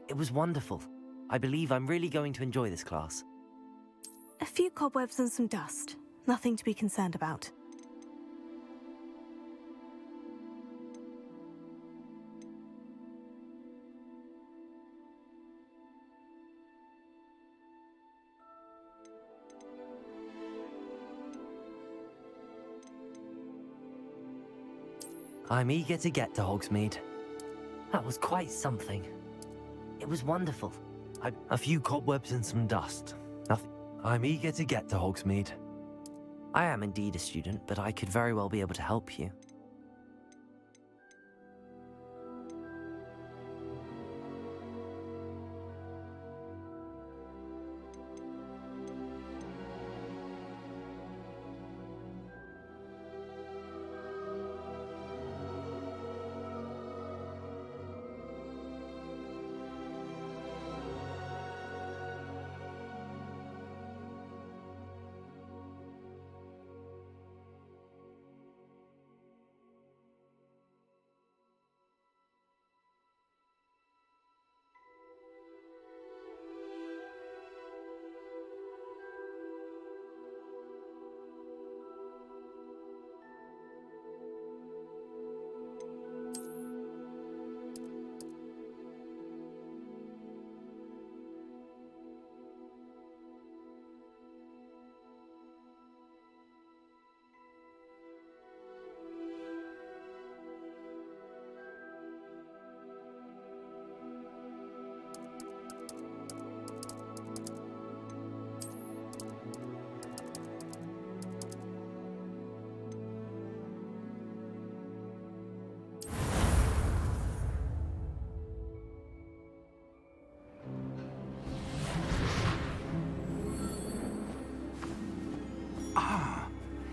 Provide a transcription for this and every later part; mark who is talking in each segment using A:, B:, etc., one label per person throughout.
A: It was wonderful. I believe I'm really going to enjoy this class.
B: A few cobwebs and some dust. Nothing to be concerned about.
A: I'm eager to get to Hogsmeade. That was quite something. It was wonderful. A few cobwebs and some dust. Nothing. I'm eager to get to Hogsmeade. I am indeed a student, but I could very well be able to help you.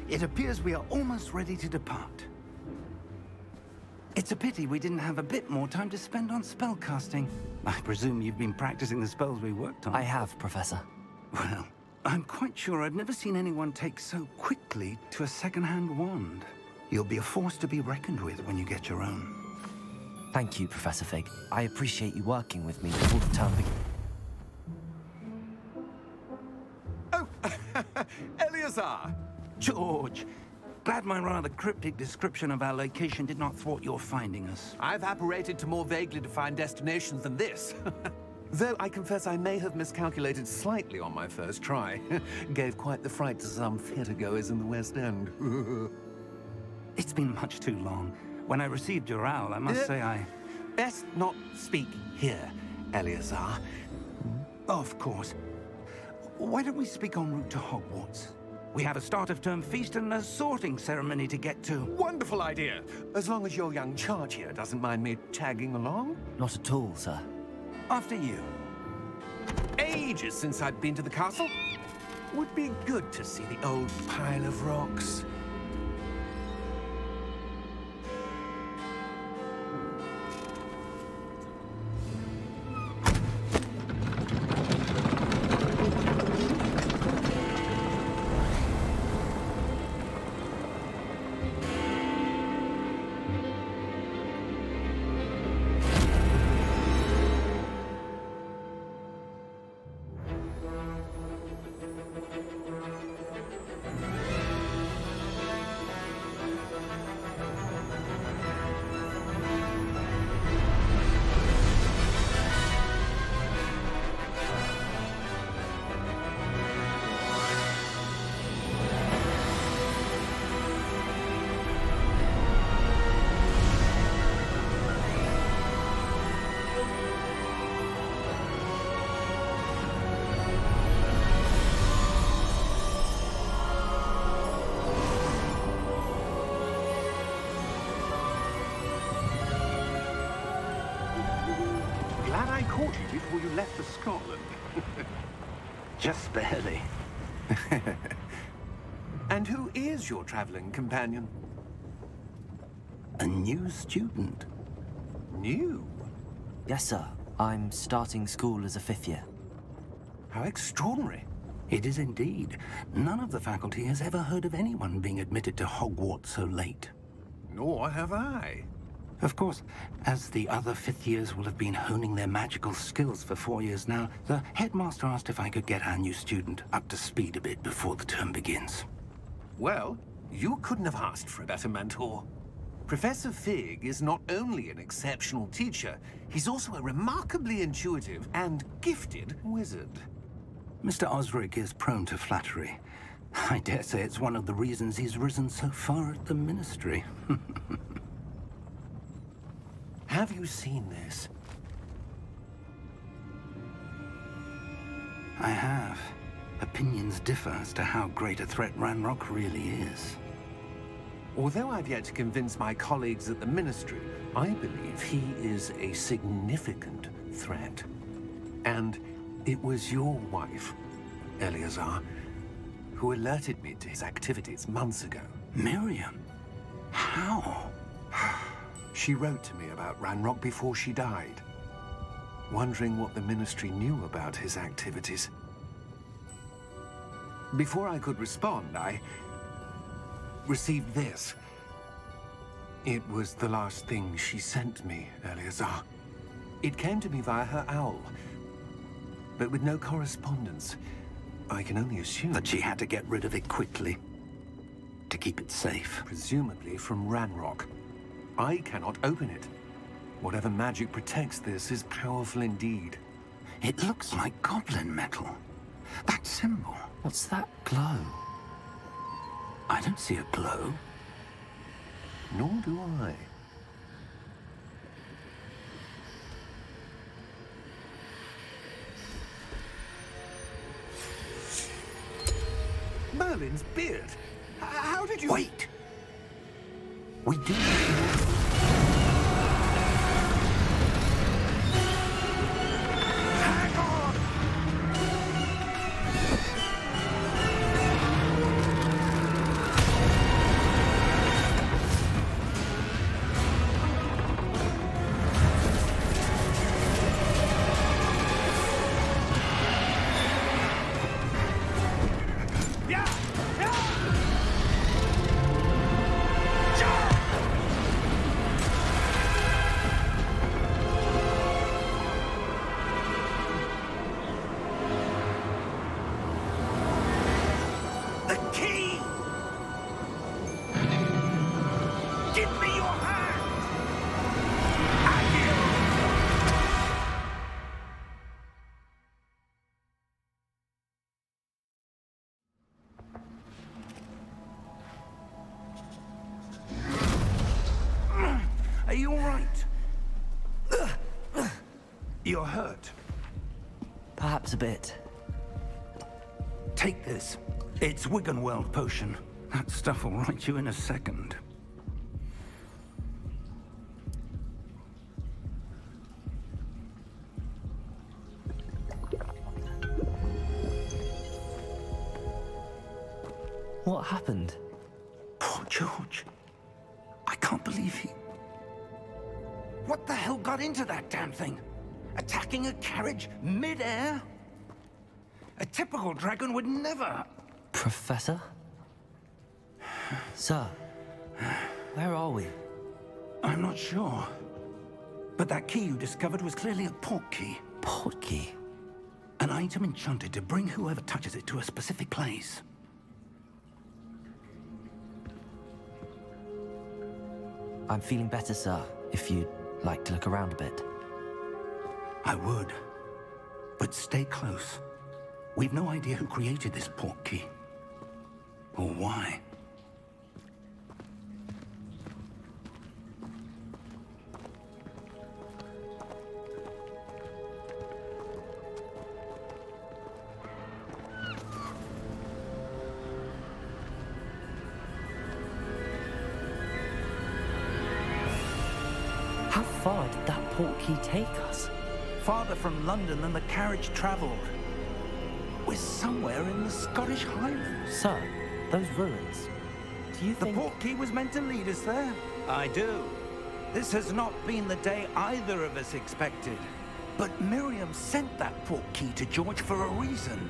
C: It appears we are almost ready to depart. It's a pity we didn't have a bit more time to spend on spellcasting. I presume you've been practicing the spells we worked on.
A: I have, Professor.
C: Well, I'm quite sure I've never seen anyone take so quickly to a second-hand wand. You'll be a force to be reckoned with when you get your own.
A: Thank you, Professor Fig. I appreciate you working with me before the term begins.
D: Oh, Eleazar!
C: George, glad my rather cryptic description of our location did not thwart your finding us.
D: I've apparated to more vaguely defined destinations than this. Though I confess I may have miscalculated slightly on my first try. Gave quite the fright to some theatre-goers in the West End.
C: It's been much too long. When I received your owl, I must say I...
D: Best not speak here, Eleazar.
C: Of course. Why don't we speak en route to Hogwarts? We have a start-of-term feast and a sorting ceremony to get to.
D: Wonderful idea! As long as your young charge here doesn't mind me tagging along.
A: Not at all, sir.
C: After you.
D: Ages since I'd been to the castle. Would be good to see the old pile of rocks.
C: Glad I caught you before you left for Scotland. Just barely.
D: And who is your traveling companion?
C: A new student.
D: New?
A: Yes, sir. I'm starting school as a 5th year.
D: How extraordinary.
C: It is indeed. None of the faculty has ever heard of anyone being admitted to Hogwarts so late.
D: Nor have I.
C: Of course, as the other fifth years will have been honing their magical skills for 4 years now, the headmaster asked if I could get our new student up to speed a bit before the term begins.
D: Well, you couldn't have asked for a better mentor. Professor Fig is not only an exceptional teacher, he's also a remarkably intuitive and gifted wizard.
C: Mr. Osric is prone to flattery. I dare say it's one of the reasons he's risen so far at the Ministry.
D: Have you seen this?
C: I have. Opinions differ as to how great a threat Ranrock really is.
D: Although I've yet to convince my colleagues at the Ministry, I believe he is a significant threat. And it was your wife, Eleazar, who alerted me to his activities months ago.
C: Miriam? How?
D: She wrote to me about Ranrock before she died, wondering what the Ministry knew about his activities. Before I could respond, I received this. It was the last thing she sent me, Eleazar. It came to me via her owl, but with no correspondence. I can only assume
C: That she had to get rid of it quickly, to keep it safe.
D: presumably from Ranrock. I cannot open it. Whatever magic protects this is powerful indeed.
C: It looks like goblin metal. That symbol.
A: What's that glow?
C: I don't see a glow.
D: Nor do I. Merlin's beard. How did you...
C: Wait! We do.
D: Hang on! Yeah! Yeah! The key! Give me your hand!
C: Are you all right? You're hurt.
A: Perhaps a bit.
C: Take this. It's Wiggenweld potion. That stuff will right you in a second.
A: What happened?
C: Poor George. I can't believe he... What the hell got into that damn thing? Attacking a carriage mid-air? A typical dragon would never...
A: Professor? Sir, where are we?
C: I'm not sure. But that key you discovered was clearly a port key.
A: Port key?
C: An item enchanted to bring whoever touches it to a specific place.
A: I'm feeling better, sir, if you'd like to look around a bit.
C: I would. But stay close. We've no idea who created this port key. Or why.
A: How far did that port key take us?
C: Farther from London than the carriage traveled. We're somewhere in the Scottish Highlands.
A: Sir, those ruins. Do you
C: The
A: think...
C: port key was meant to lead us there. I do. This has not been the day either of us expected. But Miriam sent that port key to George for a reason.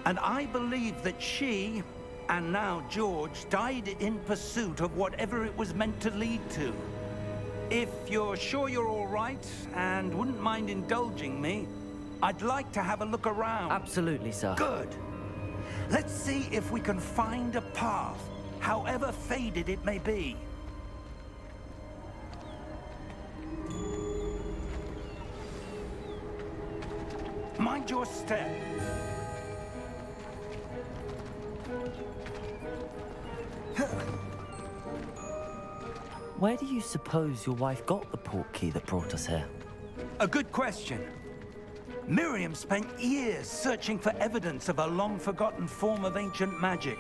C: And I believe that she, and now George, died in pursuit of whatever it was meant to lead to. If you're sure you're all right and wouldn't mind indulging me, I'd like to have a look around.
A: Absolutely, sir.
C: Good. Let's see if we can find a path, however faded it may be. Mind your step.
A: Where do you suppose your wife got the port key that brought us here?
C: A good question. Miriam spent years searching for evidence of a long-forgotten form of ancient magic.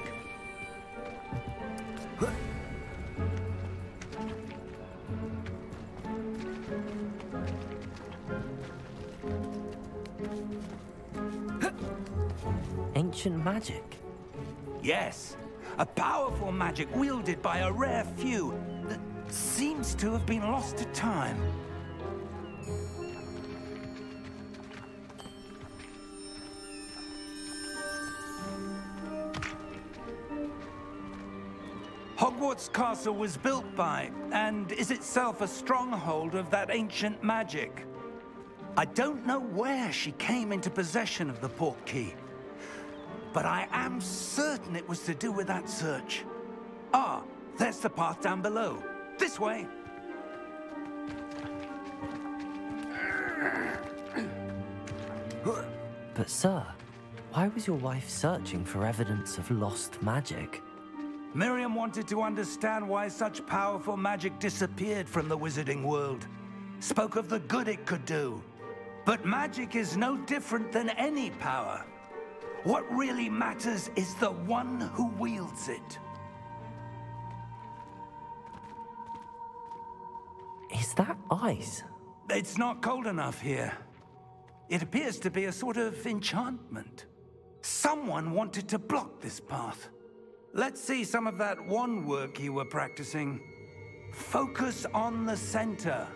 A: Ancient magic?
C: Yes, a powerful magic wielded by a rare few that seems to have been lost to time. Hogwarts Castle was built by, and is itself a stronghold of that ancient magic. I don't know where she came into possession of the portkey, but I am certain it was to do with that search. Ah, there's the path down below. This way.
A: But sir, why was your wife searching for evidence of lost magic?
C: Miriam wanted to understand why such powerful magic disappeared from the wizarding world. Spoke of the good it could do. But magic is no different than any power. What really matters is the one who wields it.
A: Is that ice?
C: It's not cold enough here. It appears to be a sort of enchantment. Someone wanted to block this path. Let's see some of that wand work you were practicing. Focus on the center.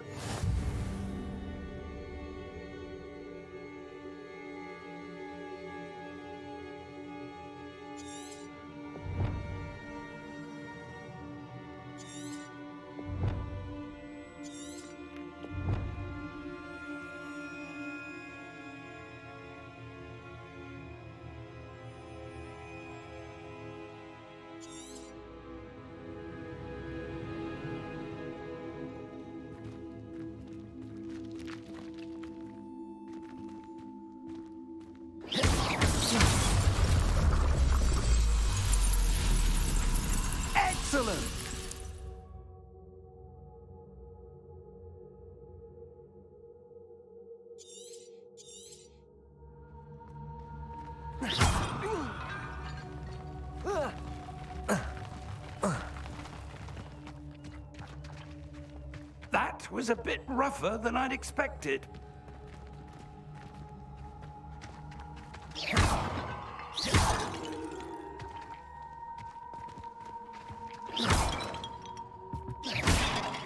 C: Excellent! That was a bit rougher than I'd expected.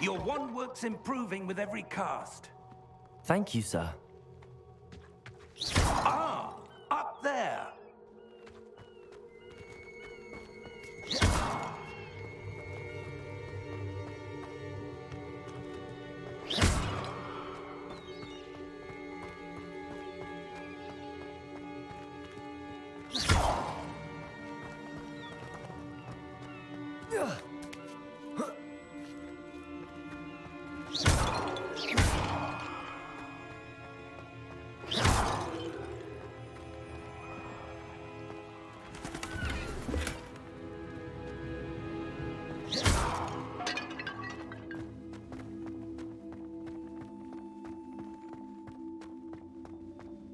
C: Your wand work's improving with every cast.
A: Thank you, sir.
C: Ah, up there.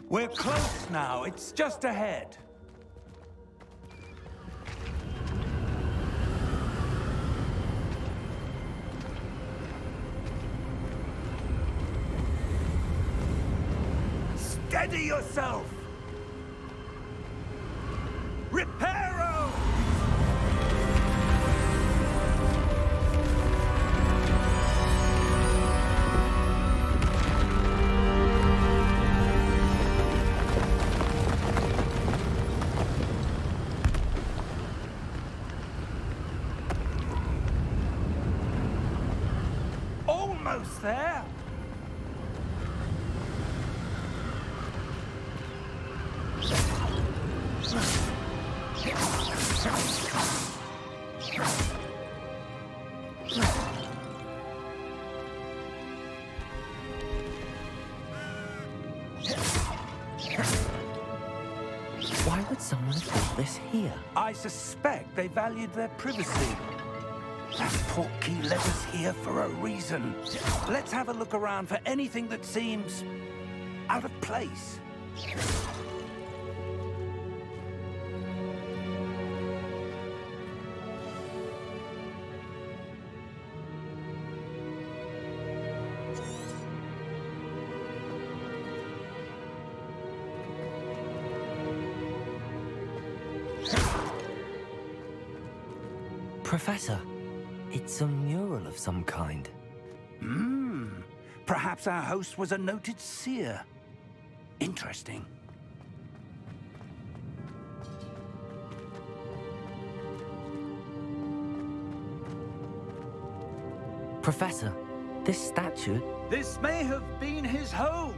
C: We're close now. It's just ahead. Steady yourself! Reparo! Almost almost there.
A: Why would someone have built this here?
C: I suspect they valued their privacy. That portkey led us here for a reason. Let's have a look around for anything that seems out of place.
A: Professor, it's a mural of some kind.
C: Perhaps our host was a noted seer. Interesting.
A: Professor, this statue...
C: This may have been his home.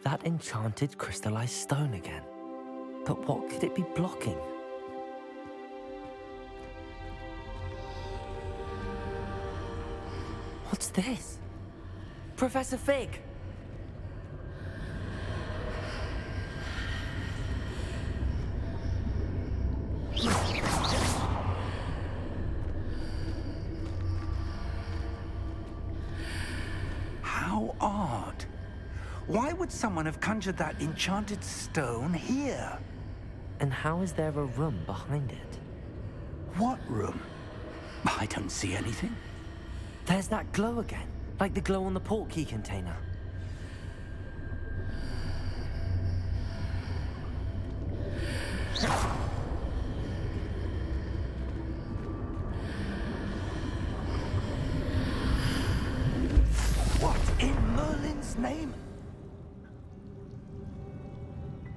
A: That enchanted crystallized stone again. But what could it be blocking? What's this? Professor Fig!
C: How odd. Why would someone have conjured that enchanted stone here?
A: And how is there a room behind it?
C: What room? I don't see anything.
A: There's that glow again, like the glow on the portkey container.
C: What in Merlin's name?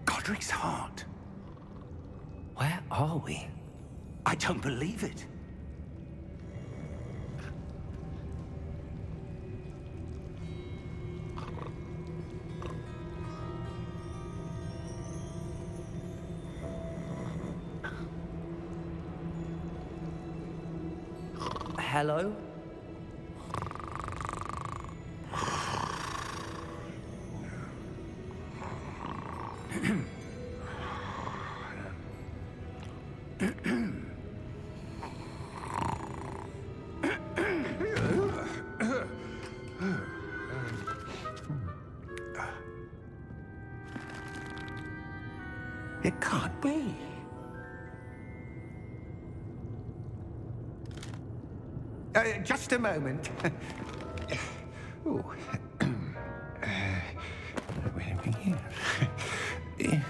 C: Godric's heart.
A: Where are we?
C: I don't believe it.
A: Hello?
C: It can't be.
D: Just a moment. Ooh. Wait a minute here.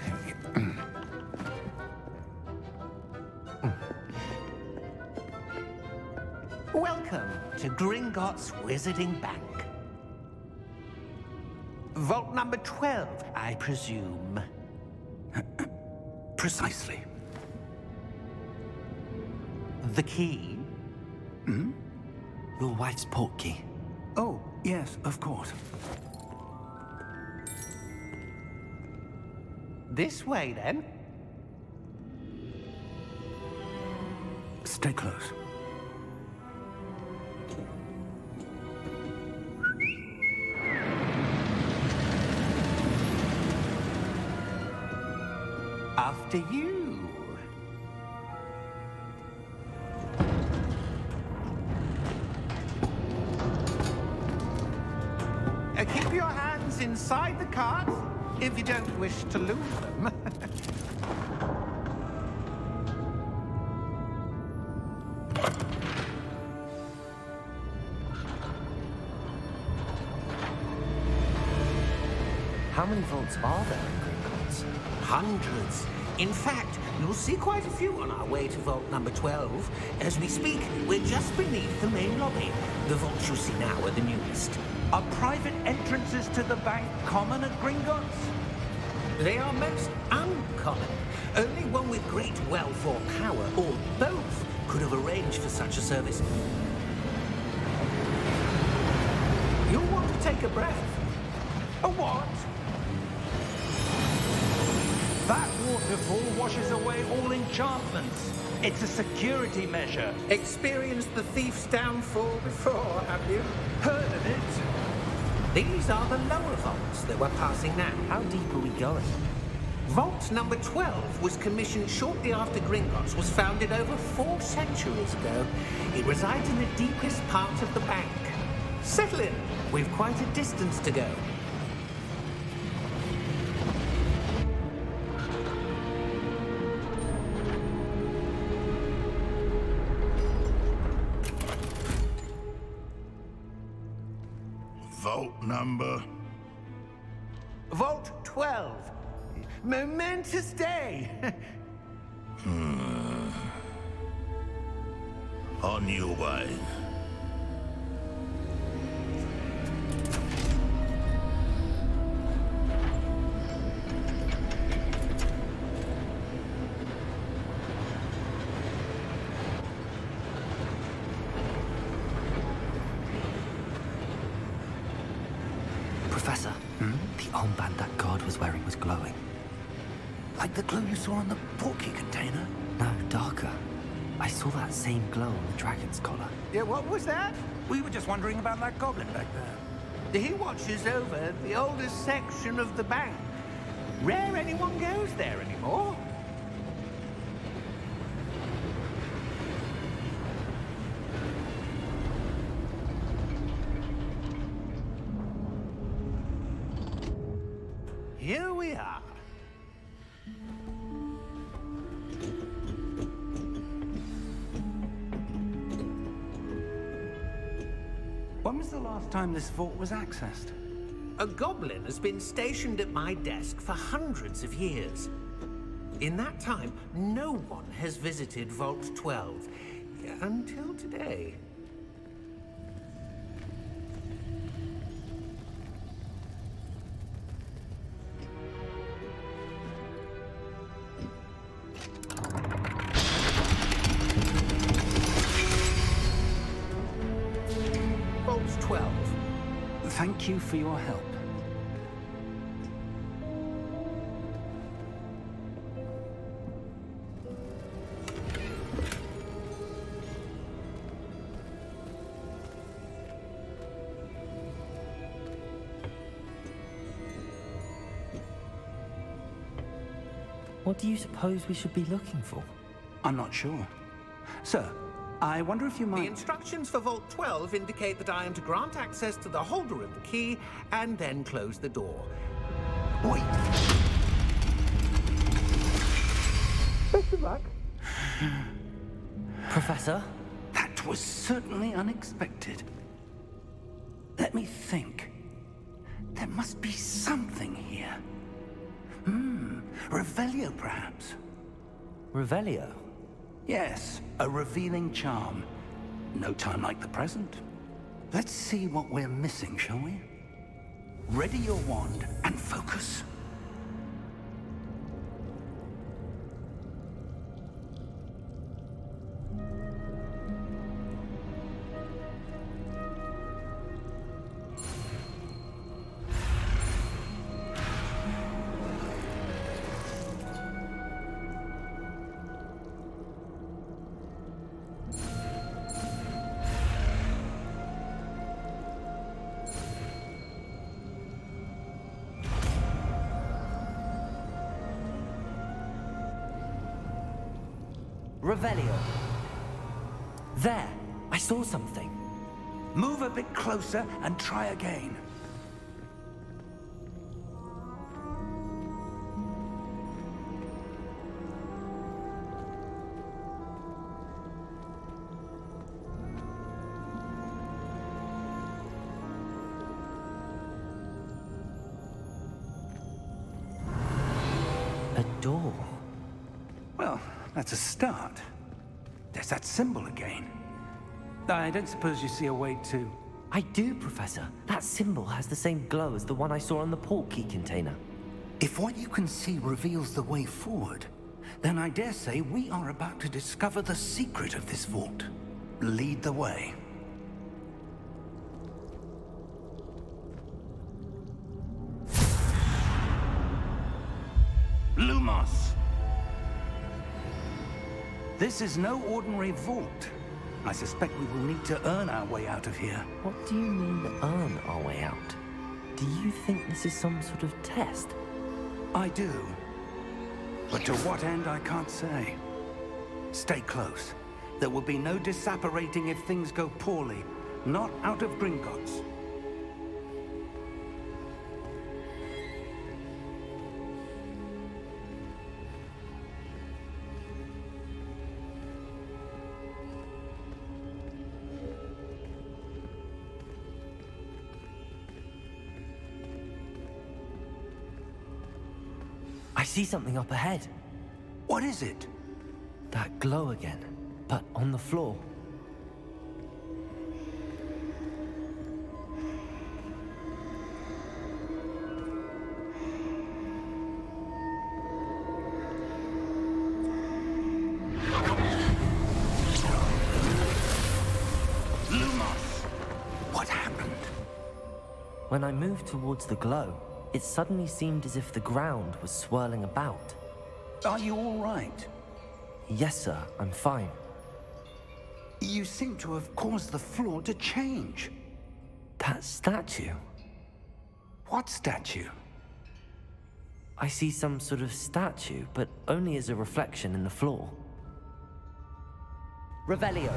E: Welcome to Gringotts Wizarding Bank. Vault number 12, I presume.
C: Precisely.
E: The key?
A: Your wife's portkey.
C: Oh, yes, of course.
E: This way, then.
C: Stay close.
E: After you. Keep your hands inside the cart if you don't wish to lose them.
A: How many vaults are there in Gringotts?
E: Hundreds. In fact,
F: You'll see quite a few on our way to Vault number 12. As we speak, we're just beneath the main lobby. The vaults you see now are the newest.
C: Are private entrances to the bank common at Gringotts?
F: They are most uncommon. Only one with great wealth or power, or both, could have arranged for such a service. You'll want to take a breath.
C: A what? That waterfall washes away all enchantments. It's a security measure.
F: Experienced the thief's downfall before, have you?
C: Heard of it?
F: These are the lower vaults that we're passing now.
A: How deep are we going?
F: Vault number 12 was commissioned shortly after Gringotts was founded over 4 centuries ago. It resides in the deepest part of the bank. Settle in. We've quite a distance to go.
G: Vault number?
C: Vault 12. Momentous day.
G: On your way.
A: Professor, the armband that guard was wearing was glowing.
C: Like the glue you saw on the portkey container?
A: No, darker. I saw that same glow on the dragon's collar.
C: Yeah, what was that? We were just wondering about that goblin back there.
F: He watches over the oldest section of the bank. Rare anyone goes there anymore. Here we are.
C: When was the last time this vault was accessed?
F: A goblin has been stationed at my desk for hundreds of years. In that time, no one has visited Vault 12 until today. Vault 12.
C: Thank you for your help.
A: What do you suppose we should be looking for?
C: I'm not sure. Sir, I wonder if you
F: The
C: might...
F: instructions for Vault 12 indicate that I am to grant access to the holder of the key and then close the door.
C: Wait.
F: Best of luck.
A: Professor?
C: That was certainly unexpected. Let me think. There must be something here. Revelio, perhaps?
A: Revelio?
C: Yes, a revealing charm. No time like the present. Let's see what we're missing, shall we? Ready your wand and focus.
A: Revelio. There! I saw something.
C: Move a bit closer and try again.
A: A door.
C: Well, that's a start. There's that symbol again. I don't suppose you see a way to...
A: I do, Professor. That symbol has the same glow as the one I saw on the portkey container.
C: If what you can see reveals the way forward, then I dare say we are about to discover the secret of this vault. Lead the way. Lumos! This is no ordinary vault. I suspect we will need to earn our way out of here.
A: What do you mean, earn our way out? Do you think this is some sort of test?
C: I do. But to what end, I can't say. Stay close. There will be no disapparating if things go poorly. Not out of Gringotts.
A: I see something up ahead.
C: What is it?
A: That glow again, but on the floor.
C: Lumos! What happened?
A: When I moved towards the glow, it suddenly seemed as if the ground was swirling about.
C: Are you all right?
A: Yes, sir, I'm fine.
C: You seem to have caused the floor to change.
A: That statue?
C: What statue?
A: I see some sort of statue, but only as a reflection in the floor. Revelio.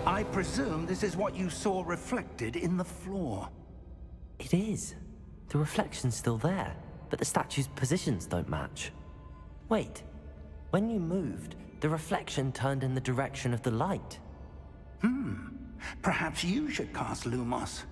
C: I presume this is what you saw reflected in the floor.
A: It is. The reflection's still there, but the statue's positions don't match. Wait, when you moved, the reflection turned in the direction of the light.
C: Perhaps you should cast Lumos.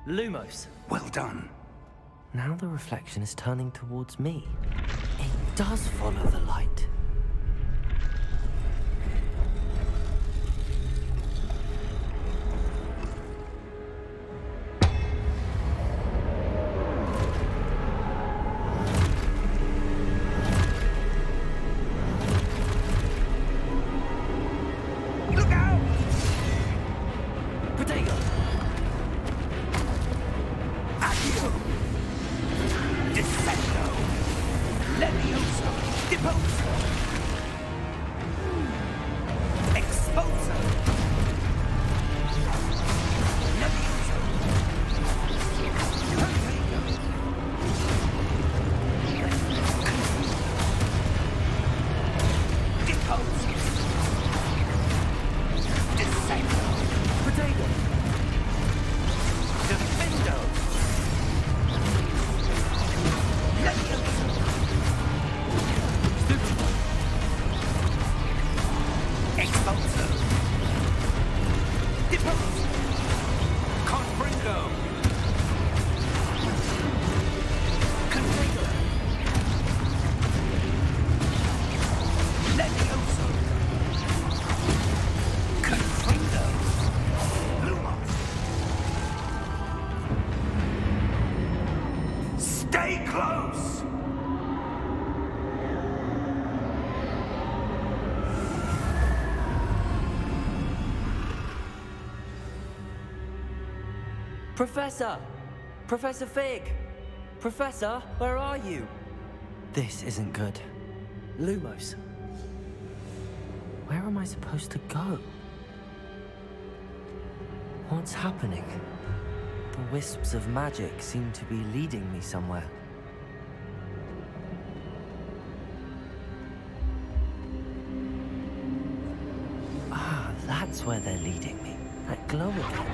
A: Lumos.
C: Well done.
A: Now the reflection is turning towards me. It does follow the light.
C: Look out!
A: Protego!
C: Accio! Defendo! Levioso! Deposo! Exposo! Levioso! Protego! Deposo! Descendo!
A: Protego!
C: Defendo! Levioso! Expulso! Deposo! Confringo! Confringo! Levioso! Confringo! Lumos! Stay close!
A: Professor! Professor Fig! Professor, where are you? This isn't good. Lumos. Where am I supposed to go? What's happening? The wisps of magic seem to be leading me somewhere. Ah, that's That's where they're leading me. That glow again.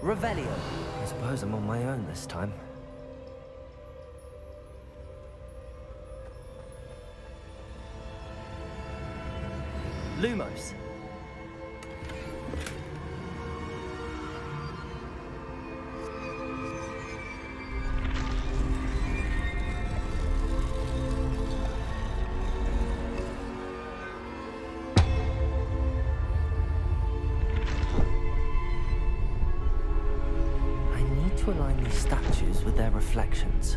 A: Revelio. I suppose I'm on my own this time. Lumos. To align these statues with their reflections.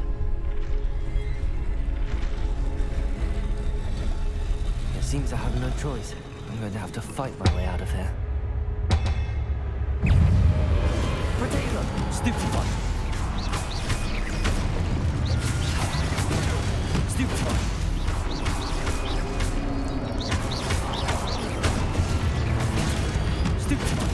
A: It seems I have no choice. I'm going to have to fight my way out of here. Potato! Stupefy! Stupefy! Stupefy!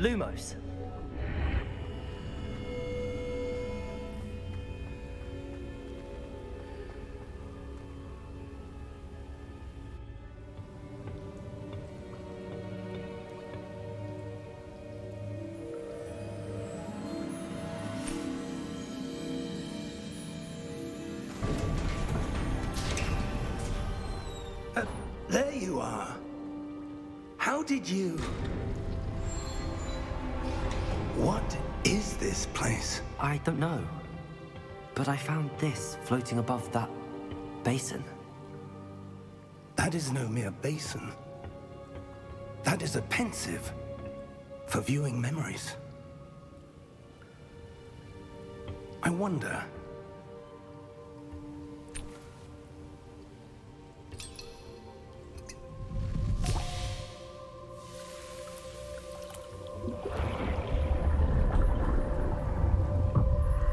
A: Lumos.
C: There you are. How did you... What is this place?
A: I don't know. But I found this floating above that basin.
C: That is no mere basin. That is a pensive for viewing memories. I wonder...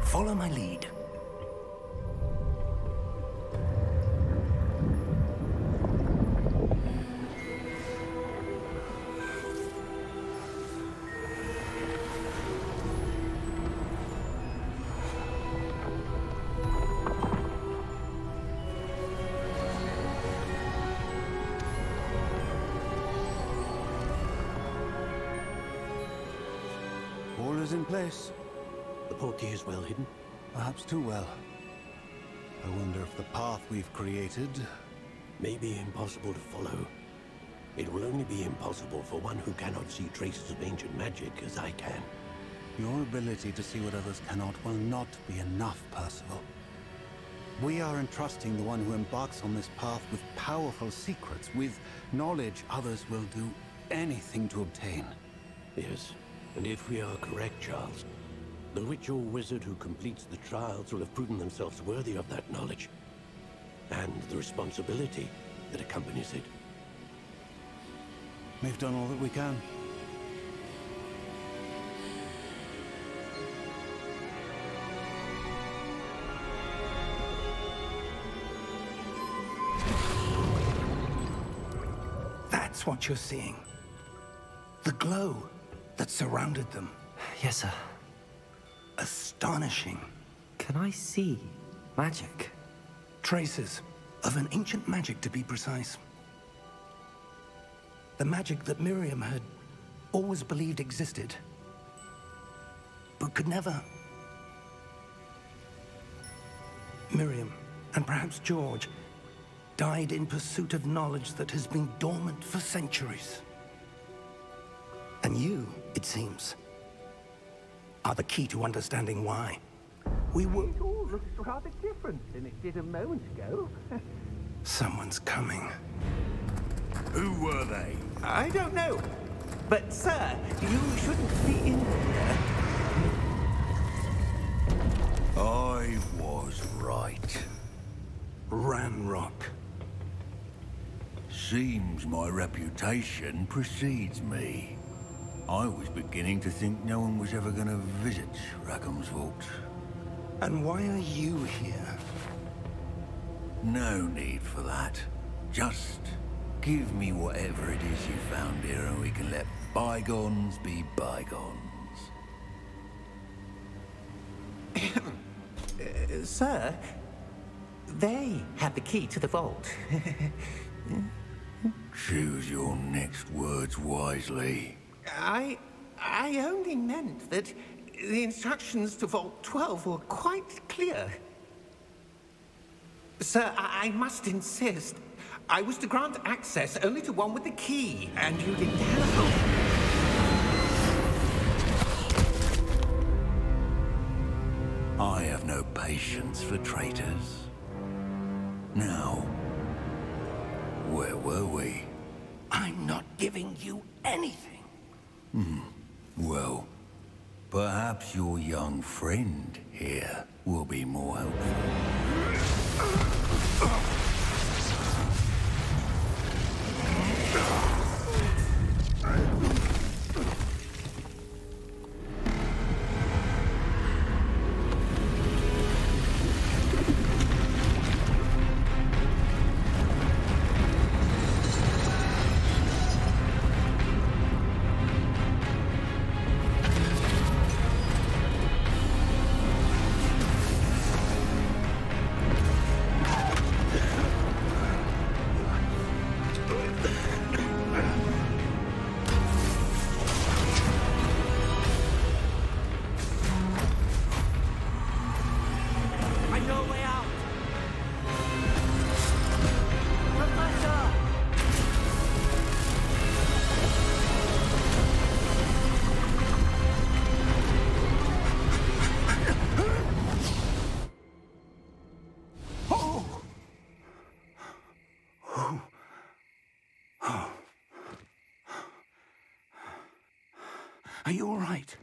C: Follow my lead.
H: All is in place.
I: The portkey is well hidden.
H: Perhaps too well. I wonder if the path we've created...
I: may be impossible to follow. It will only be impossible for one who cannot see traces of ancient magic as I can.
H: Your ability to see what others cannot will not be enough, Percival. We are entrusting the one who embarks on this path with powerful secrets, with knowledge others will do anything to obtain.
I: Yes, and if we are correct, Charles, The witch or wizard who completes the trials will have proven themselves worthy of that knowledge, and the responsibility that accompanies it.
H: We've done all that we can.
C: That's what you're seeing. The glow that surrounded them.
A: Yes, sir.
C: Astonishing.
A: Can I see magic?
C: Traces of an ancient magic, to be precise. The magic that Miriam had always believed existed, but could never. Miriam, and perhaps George, died in pursuit of knowledge that has been dormant for centuries. And you, it seems, are the key to understanding why. We were...
F: It all looks rather different than it did a moment ago.
C: Someone's coming.
G: Who were they?
E: I don't know. But, sir, you shouldn't be in here.
G: I was right.
C: Ranrock.
G: Seems my reputation precedes me. I was beginning to think no one was ever going to visit Rackham's vault.
C: And why are you here?
G: No need for that. Just give me whatever it is you found here and we can let bygones be bygones.
E: Sir, they have the key to the vault.
G: Choose your next words wisely.
E: I only meant that the instructions to Vault 12 were quite clear. Sir, I must insist. I was to grant access only to one with the key, and you didn't have.
G: I have no patience for traitors. Now, where were we?
C: I'm not giving you anything.
G: Well, perhaps your young friend here will be more helpful.
C: Are you all right?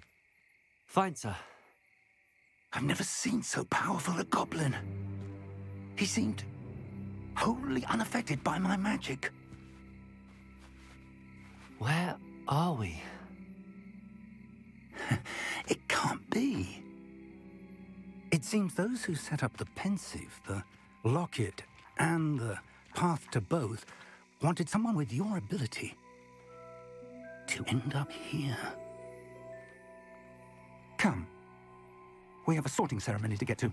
A: Fine, sir.
C: I've never seen so powerful a goblin. He seemed wholly unaffected by my magic.
A: Where are we?
C: It can't be. It seems those who set up the pensive, the locket, and the path to both wanted someone with your ability to end up here. Come. We have a sorting ceremony to get to.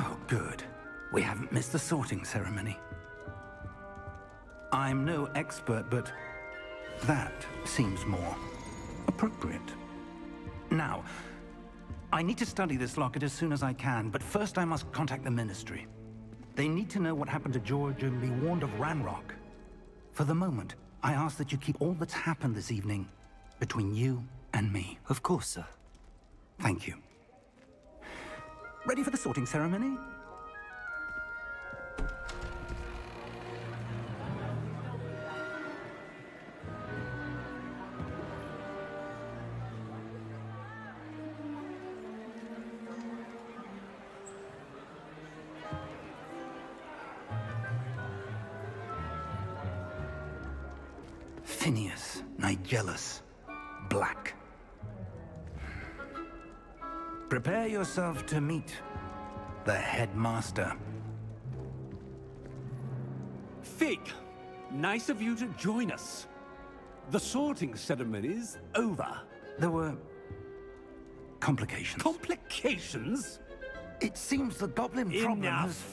C: Oh, good. We haven't missed the sorting ceremony. I'm no expert, but that seems more appropriate. Now, I need to study this locket as soon as I can, but first I must contact the Ministry. They need to know what happened to George and be warned of Ranrock. For the moment, I ask that you keep all that's happened this evening between you and me.
A: Of course, sir.
C: Thank you. Ready for the sorting ceremony? Phineas, Nigellus, Black. Prepare yourself to meet the headmaster.
J: Fig, nice of you to join us. The sorting ceremony's over.
C: There were complications.
J: Complications?
C: It seems the goblin problem has...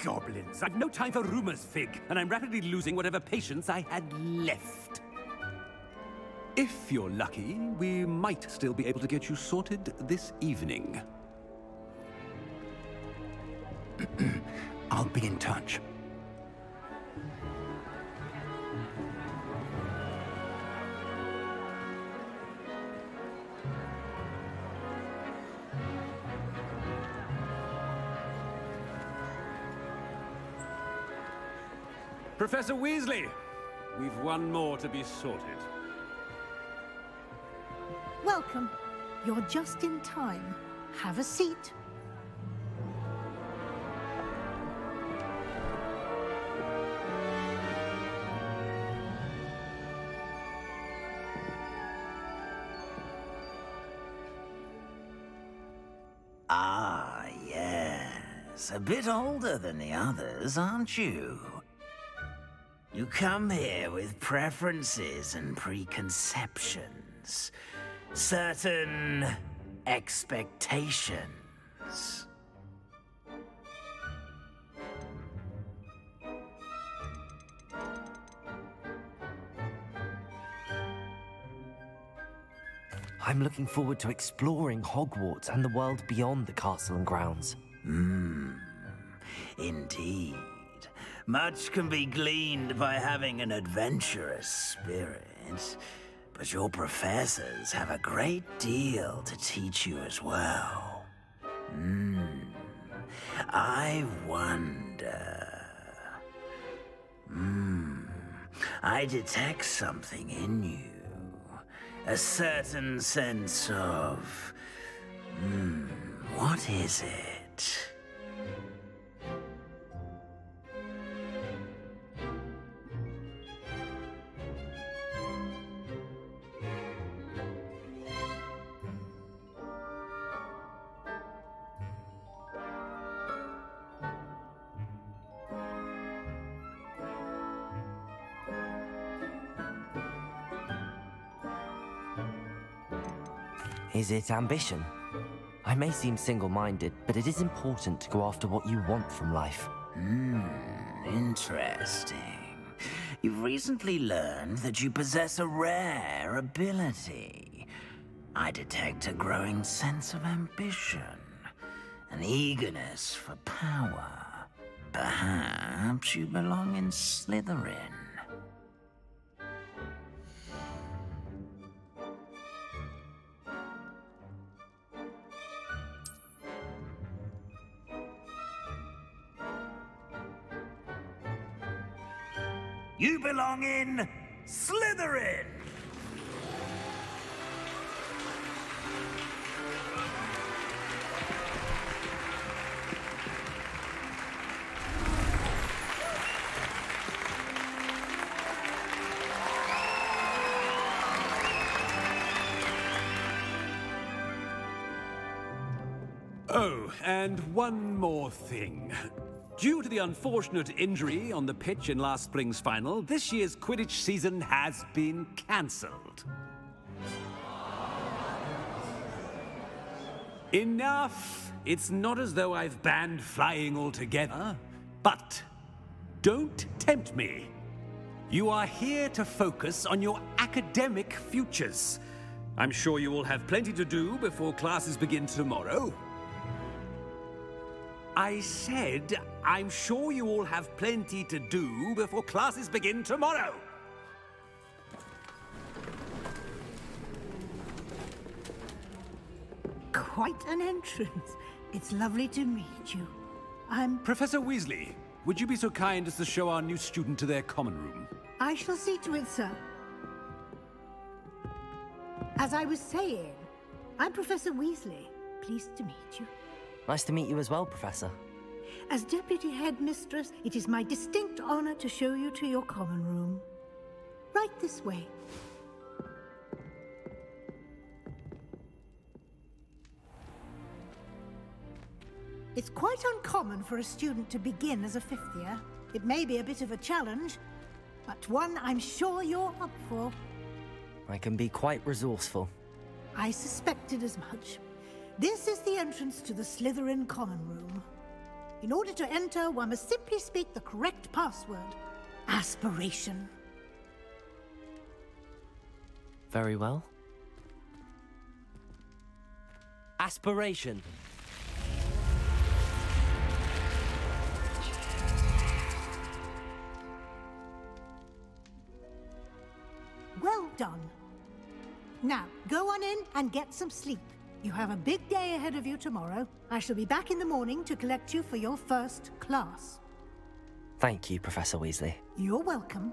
J: Goblins. I've no time for rumors, Fig, and I'm rapidly losing whatever patience I had left. If you're lucky, we might still be able to get you sorted this evening.
C: I'll be in touch.
J: Professor Weasley, we've one more to be sorted.
K: Welcome. You're just in time. Have a seat.
L: Ah, yes. A bit older than the others, aren't you? You come here with preferences and preconceptions. Certain expectations.
A: I'm looking forward to exploring Hogwarts and the world beyond the castle and grounds.
L: Indeed. Much can be gleaned by having an adventurous spirit. But your professors have a great deal to teach you as well. I wonder... I detect something in you. A certain sense of... what is it?
A: Is it ambition? I may seem single-minded, but it is important to go after what you want from life.
L: Interesting. You've recently learned that you possess a rare ability. I detect a growing sense of ambition, an eagerness for power. Perhaps you belong in Slytherin. You belong in Slytherin!
J: Oh, and one more thing. Due to the unfortunate injury on the pitch in last spring's final, this year's Quidditch season has been cancelled. Enough! It's not as though I've banned flying altogether, but don't tempt me. You are here to focus on your academic futures. I'm sure you will have plenty to do before classes begin tomorrow. I said, I'm sure you all have plenty to do before classes begin tomorrow.
K: Quite an entrance. It's lovely to meet you. I'm...
J: Professor Weasley, would you be so kind as to show our new student to their common room?
K: I shall see to it, sir. As I was saying, I'm Professor Weasley. Pleased to meet you.
A: Nice to meet you as well, Professor.
K: As Deputy Headmistress, it is my distinct honor to show you to your common room. Right this way. It's quite uncommon for a student to begin as a fifth year. It may be a bit of a challenge, but one I'm sure you're up for.
A: I can be quite resourceful.
K: I suspected as much. This is the entrance to the Slytherin common room. In order to enter, one must simply speak the correct password. Aspiration.
A: Very well. Aspiration.
K: Well done. Now, go on in and get some sleep. You have a big day ahead of you tomorrow. I shall be back in the morning to collect you for your first class.
A: Thank you, Professor Weasley.
K: You're welcome.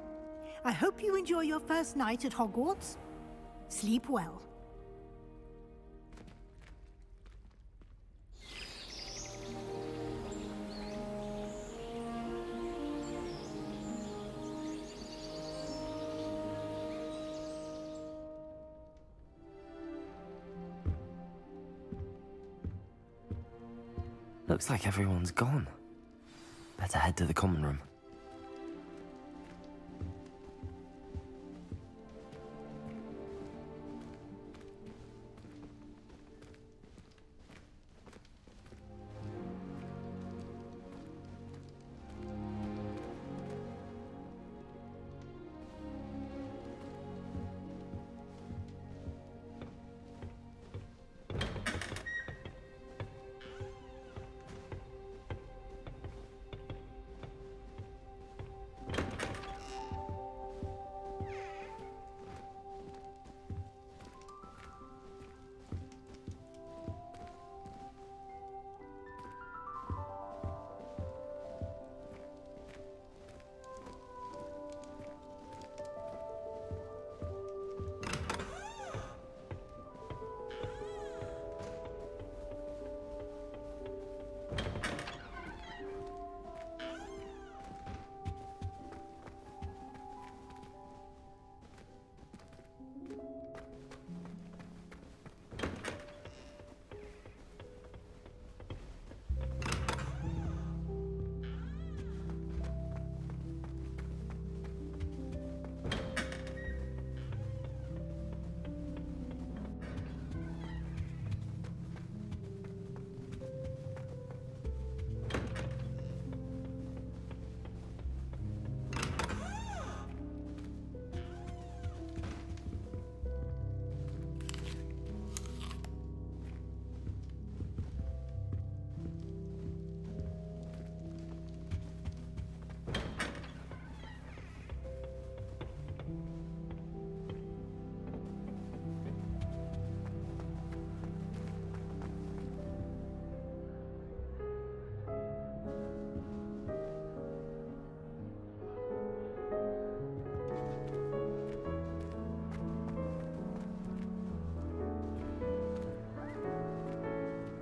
K: I hope you enjoy your first night at Hogwarts. Sleep well.
A: Looks like everyone's gone. Better head to the common room.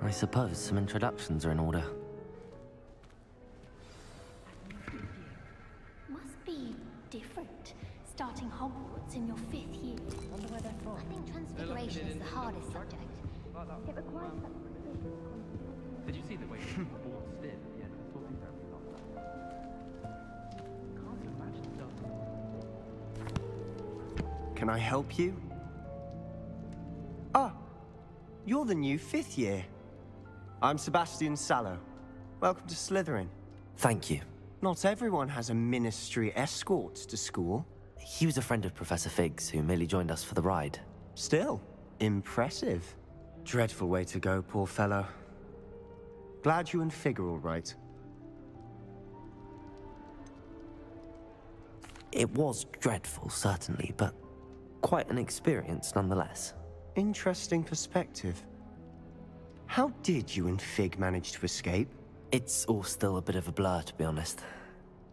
A: I suppose some introductions are in order.
M: Must be different, starting Hogwarts in your 5th year. I think Transfiguration is the hardest subject. It requires such precision.
N: Did you see the way he waltzed in at the end of talking therapy last night? Can't imagine though.
O: Can I help you? Ah, you're the new 5th year. I'm Sebastian Sallow. Welcome to Slytherin.
A: Thank you.
O: Not everyone has a ministry escort to school.
A: He was a friend of Professor Fig's, who merely joined us for the ride.
O: Still, impressive. Dreadful way to go, poor fellow. Glad you and Fig are all right.
A: It was dreadful, certainly, but quite an experience nonetheless.
O: Interesting perspective. How did you and Fig manage to escape?
A: It's all still a bit of a blur, to be honest.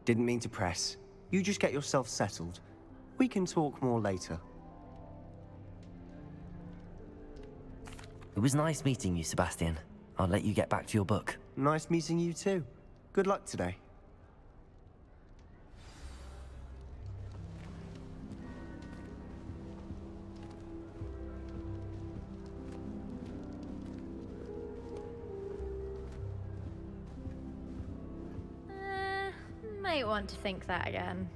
O: Didn't mean to press. You just get yourself settled. We can talk more later.
A: It was nice meeting you, Sebastian. I'll let you get back to your book.
O: Nice meeting you too. Good luck today.
P: Might want to think that again.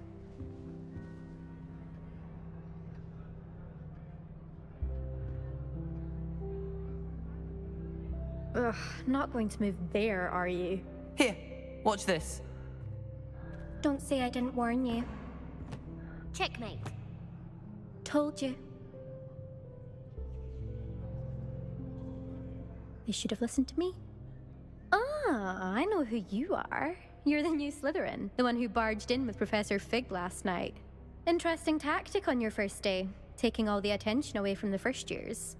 P: Ugh, not going to move there, are you?
Q: Here, watch this.
M: Don't say I didn't warn you. Checkmate. Told you.
P: They should have listened to me. Ah, I know who you are. You're the new Slytherin, the one who barged in with Professor Fig last night. Interesting tactic on your first day, taking all the attention away from the first years.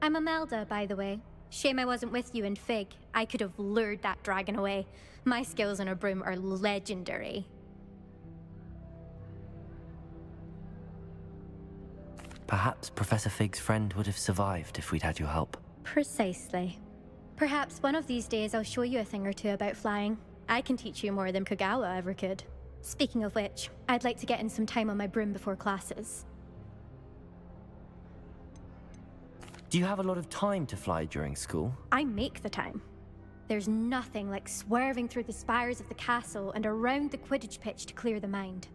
P: I'm Imelda, by the way. Shame I wasn't with you and Fig. I could have lured that dragon away. My skills on a broom are legendary.
A: Perhaps Professor Fig's friend would have survived if we'd had your help.
P: Precisely. Perhaps one of these days I'll show you a thing or two about flying. I can teach you more than Kogawa ever could. Speaking of which, I'd like to get in some time on my broom before classes.
A: Do you have a lot of time to fly during school?
P: I make the time. There's nothing like swerving through the spires of the castle and around the Quidditch pitch to clear the mind.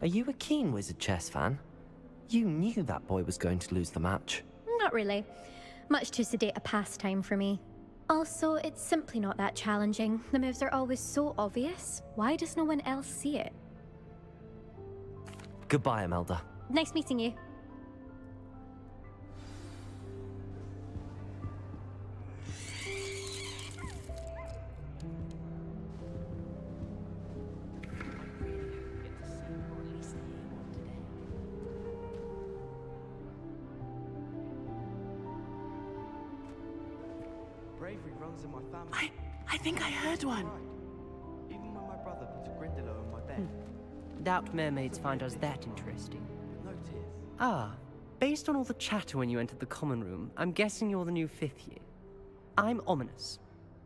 A: Are you a keen Wizard chess fan? You knew that boy was going to lose the match.
P: Not really. Much too sedate a pastime for me. Also, it's simply not that challenging. The moves are always so obvious. Why does no one else see it?
A: Goodbye, Imelda.
P: Nice meeting you.
R: Bravery runs in my family.
Q: I think I heard one.
R: Even when my brother put a Grindylow on my bed.
Q: Doubt mermaids find us that interesting.
R: No tears.
Q: Ah, based on all the chatter when you entered the common room, I'm guessing you're the new 5th year. I'm Ominous.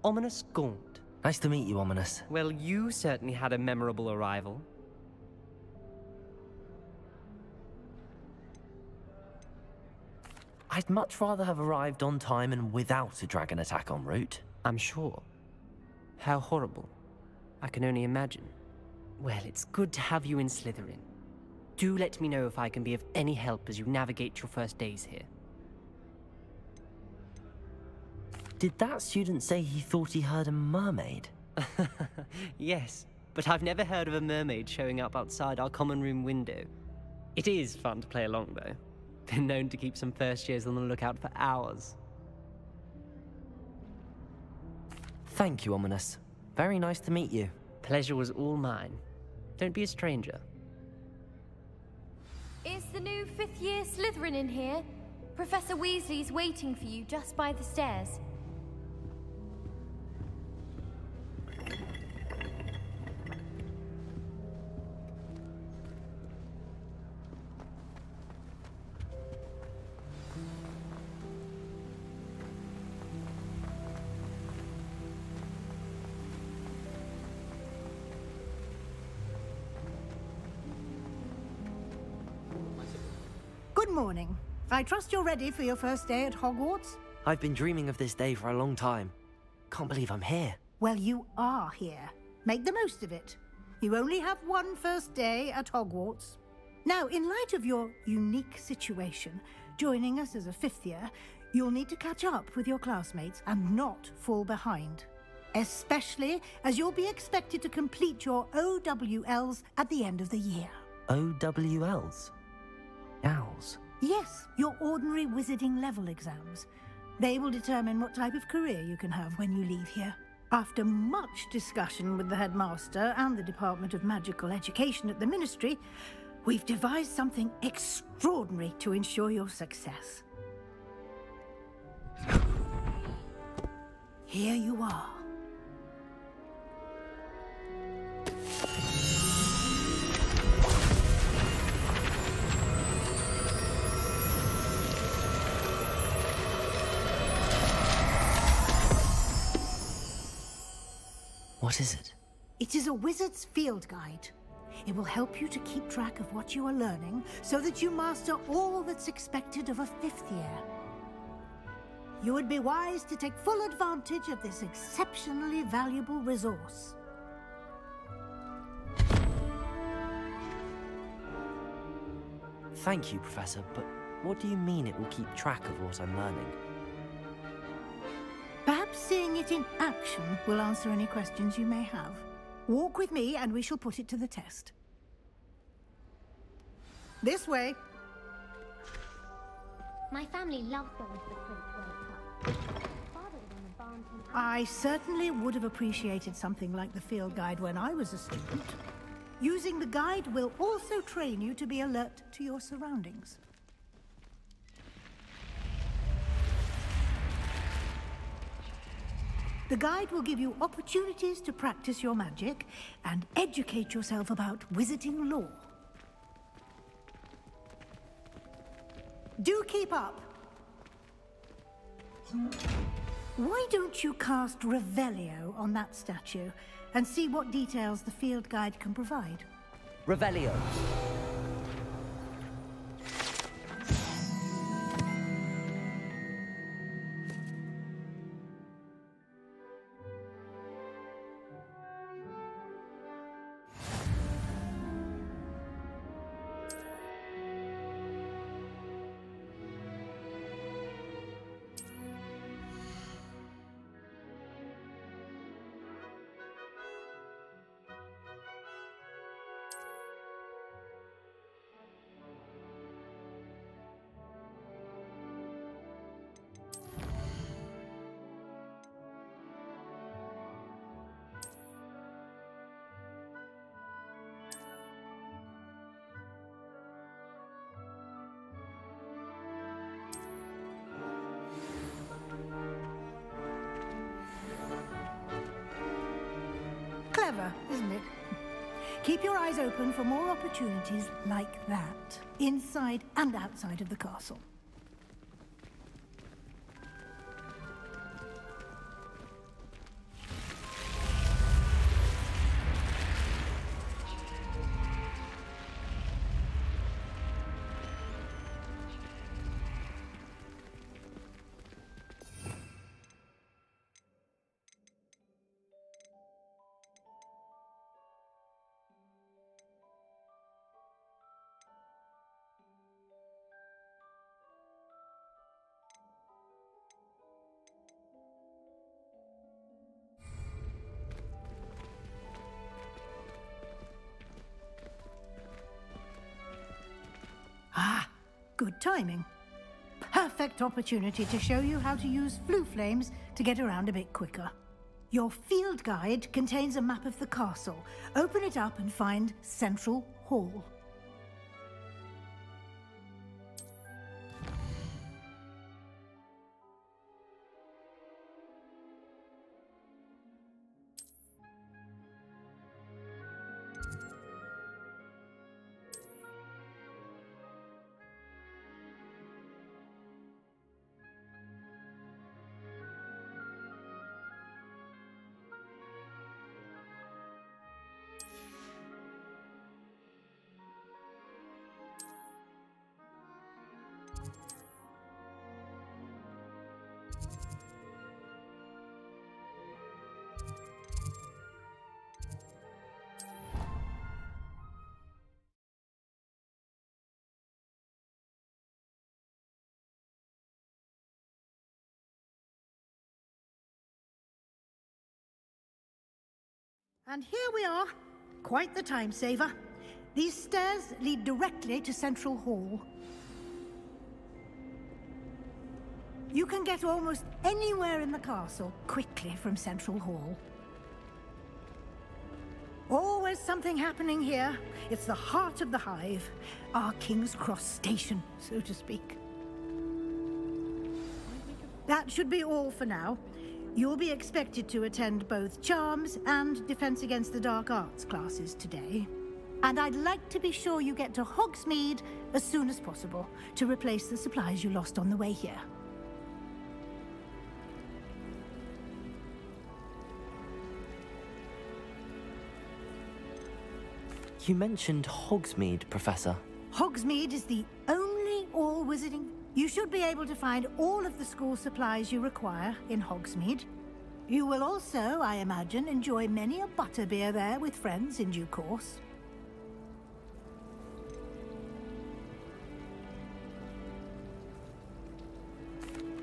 Q: Ominous Gaunt.
A: Nice to meet you, Ominous.
Q: Well, you certainly had a memorable arrival.
A: I'd much rather have arrived on time and without a dragon attack en route.
Q: I'm sure. How horrible. I can only imagine. Well, it's good to have you in Slytherin. Do let me know if I can be of any help as you navigate your first days here.
A: Did that student say he thought he heard a mermaid?
Q: Yes, but I've never heard of a mermaid showing up outside our common room window. It is fun to play along, though. Been known to keep some first years on the lookout for hours.
A: Thank you, Ominous. Very nice to meet you.
Q: Pleasure was all mine. Don't be a stranger.
M: Is the new 5th year Slytherin in here? Professor Weasley's waiting for you just by the stairs.
K: Good morning. I trust you're ready for your first day at Hogwarts?
A: I've been dreaming of this day for a long time. Can't believe I'm here.
K: Well, you are here. Make the most of it. You only have one first day at Hogwarts. Now, in light of your unique situation, joining us as a 5th year, You'll need to catch up with your classmates and not fall behind. Especially as you'll be expected to complete your OWLs at the end of the year.
A: OWLs? Owls?
K: Yes, your ordinary wizarding level exams. They will determine what type of career you can have when you leave here. After much discussion with the headmaster and the Department of Magical Education at the Ministry, we've devised something extraordinary to ensure your success. Here you are.
A: What is it?
K: It is a wizard's field guide. It will help you to keep track of what you are learning so that you master all that's expected of a 5th year. You would be wise to take full advantage of this exceptionally valuable resource.
A: Thank you, Professor, but what do you mean it will keep track of what I'm learning?
K: Perhaps seeing it in action will answer any questions you may have. Walk with me and we shall put it to the test. This way.
M: My family loves going to the Prince World Cup. Father was on the barn team.
K: I certainly would have appreciated something like the field guide when I was a student. Using the guide will also train you to be alert to your surroundings. The guide will give you opportunities to practice your magic and educate yourself about wizarding lore. Do keep up! Why don't you cast Revelio on that statue and see what details the field guide can provide?
A: Revelio.
K: Clever, isn't it? Keep your eyes open for more opportunities like that, inside and outside of the castle. Ah, good timing. Perfect opportunity to show you how to use flue flames to get around a bit quicker. Your field guide contains a map of the castle. Open it up and find Central Hall. And here we are. Quite the time saver. These stairs lead directly to Central Hall. You can get almost anywhere in the castle quickly from Central Hall. Always something happening here. It's the heart of the Hive, our King's Cross station, so to speak. That should be all for now. You'll be expected to attend both Charms and Defense Against the Dark Arts classes today. And I'd like to be sure you get to Hogsmeade as soon as possible to replace the supplies you lost on the way here.
A: You mentioned Hogsmeade, Professor.
K: Hogsmeade is the only all-wizarding... You should be able to find all of the school supplies you require in Hogsmeade. You will also, I imagine, enjoy many a butterbeer there with friends in due course.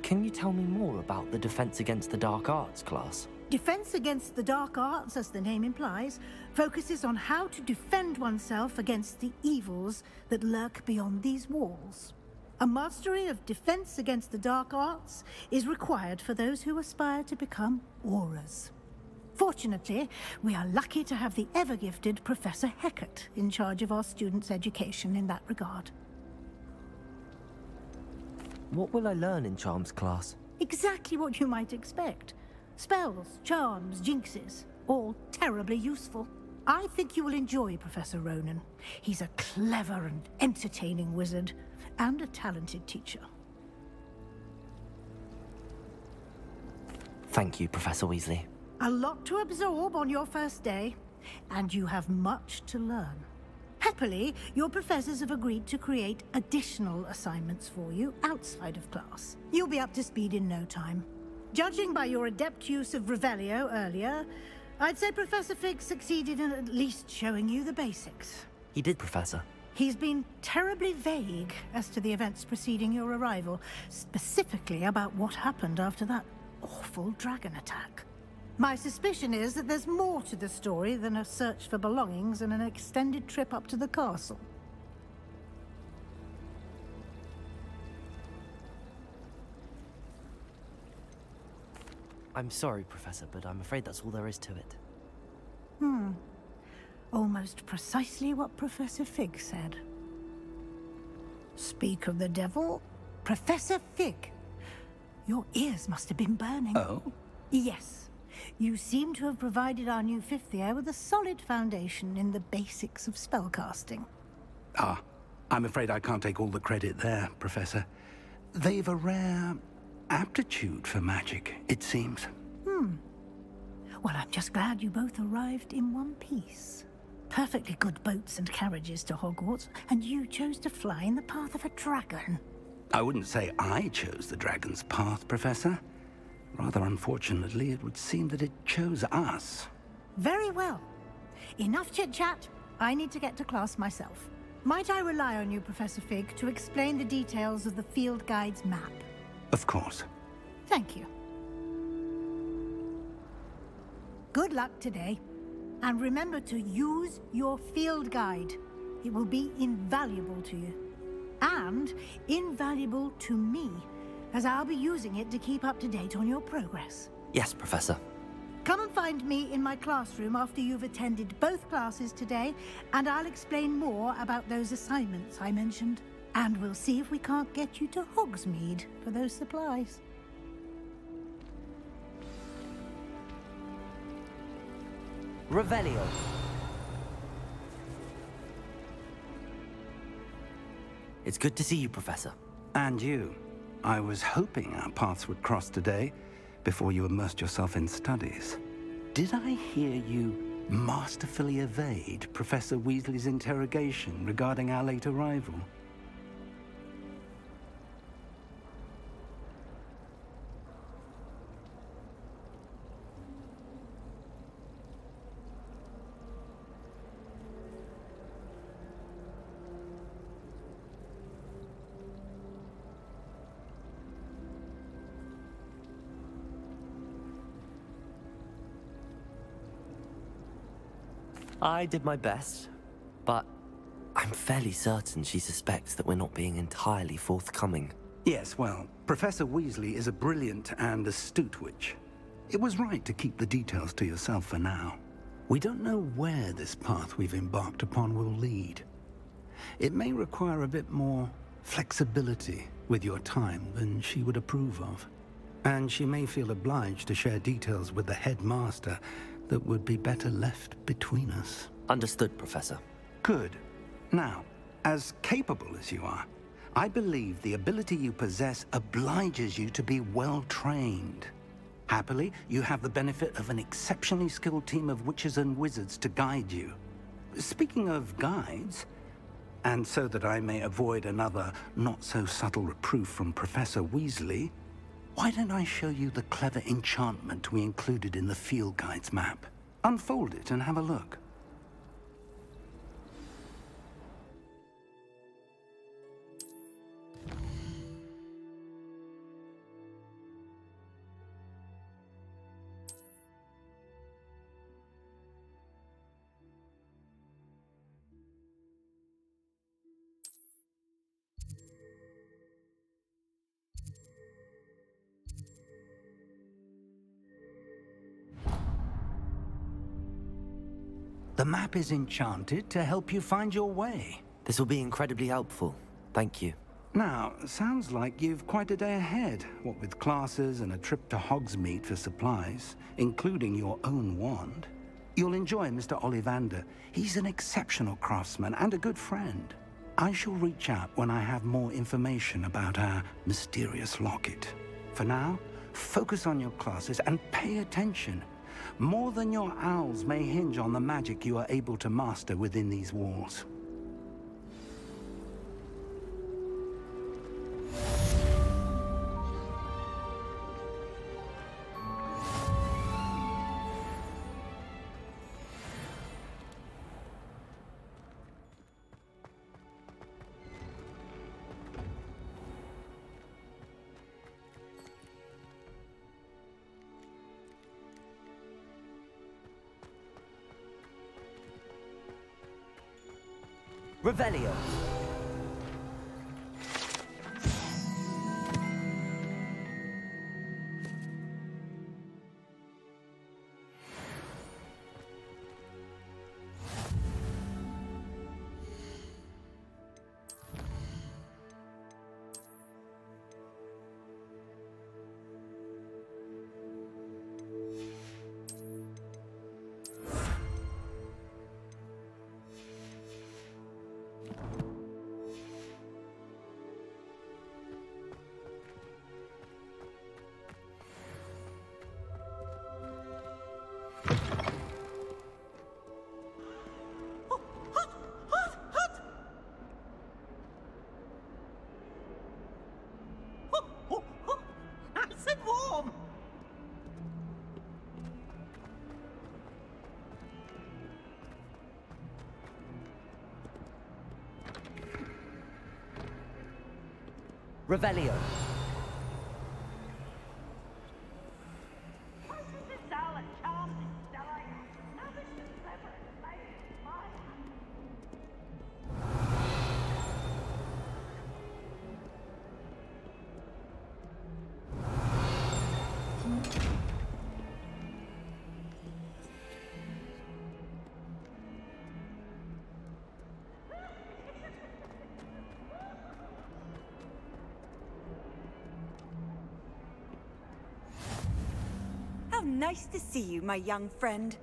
A: Can you tell me more about the Defense Against the Dark Arts class?
K: Defense Against the Dark Arts, as the name implies, focuses on how to defend oneself against the evils that lurk beyond these walls. A mastery of Defense Against the Dark Arts is required for those who aspire to become Aurors. Fortunately, we are lucky to have the ever-gifted Professor Hecat in charge of our students' education in that regard.
A: What will I learn in Charms class?
K: Exactly what you might expect. Spells, charms, jinxes, all terribly useful. I think you will enjoy Professor Ronan. He's a clever and entertaining wizard, and a talented teacher.
A: Thank you, Professor Weasley.
K: A lot to absorb on your first day, and you have much to learn. Happily, your professors have agreed to create additional assignments for you outside of class. You'll be up to speed in no time. Judging by your adept use of Revelio earlier, I'd say Professor Fig succeeded in at least showing you the basics.
A: He did, Professor.
K: He's been terribly vague as to the events preceding your arrival, specifically about what happened after that awful dragon attack. My suspicion is that there's more to the story than a search for belongings and an extended trip up to the castle.
A: I'm sorry, Professor, but I'm afraid that's all there is to it.
K: Almost precisely what Professor Fig said. Speak of the devil, Professor Fig. Your ears must have been burning.
C: Oh?
K: Yes. You seem to have provided our new fifth year with a solid foundation in the basics of spellcasting.
C: Ah, I'm afraid I can't take all the credit there, Professor. They've a rare aptitude for magic, it seems.
K: Well, I'm just glad you both arrived in one piece. Perfectly good boats and carriages to Hogwarts, and you chose to fly in the path of a dragon.
C: I wouldn't say I chose the dragon's path, Professor. Rather unfortunately, it would seem that it chose us.
K: Very well. Enough chit-chat. I need to get to class myself. Might I rely on you, Professor Fig, to explain the details of the field guide's map?
C: Of course.
K: Thank you. Good luck today. And remember to use your field guide. It will be invaluable to you. And invaluable to me, as I'll be using it to keep up to date on your progress.
A: Yes, Professor.
K: Come and find me in my classroom after you've attended both classes today, and I'll explain more about those assignments I mentioned. And we'll see if we can't get you to Hogsmeade for those supplies.
A: Revelio. It's good to see you, Professor.
C: And you. I was hoping our paths would cross today, before you immersed yourself in studies. Did I hear you masterfully evade Professor Weasley's interrogation regarding our late arrival?
A: I did my best, but I'm fairly certain she suspects that we're not being entirely forthcoming.
C: Yes, well, Professor Weasley is a brilliant and astute witch. It was right to keep the details to yourself for now. We don't know where this path we've embarked upon will lead. It may require a bit more flexibility with your time than she would approve of. And she may feel obliged to share details with the headmaster that would be better left between us.
A: Understood, Professor.
C: Good. Now, as capable as you are, I believe the ability you possess obliges you to be well-trained. Happily, you have the benefit of an exceptionally skilled team of witches and wizards to guide you. Speaking of guides, and so that I may avoid another not-so-subtle reproof from Professor Weasley, why don't I show you the clever enchantment we included in the field guide's map? Unfold it and have a look. The map is enchanted to help you find your way.
A: This will be incredibly helpful. Thank you.
C: Now, sounds like you've quite a day ahead, what with classes and a trip to Hogsmeade for supplies, including your own wand. You'll enjoy Mr. Ollivander. He's an exceptional craftsman and a good friend. I shall reach out when I have more information about our mysterious locket. For now, focus on your classes and pay attention. More than your owls may hinge on the magic you are able to master within these walls.
A: Revelio. Revelio.
S: How nice to see you, my young friend.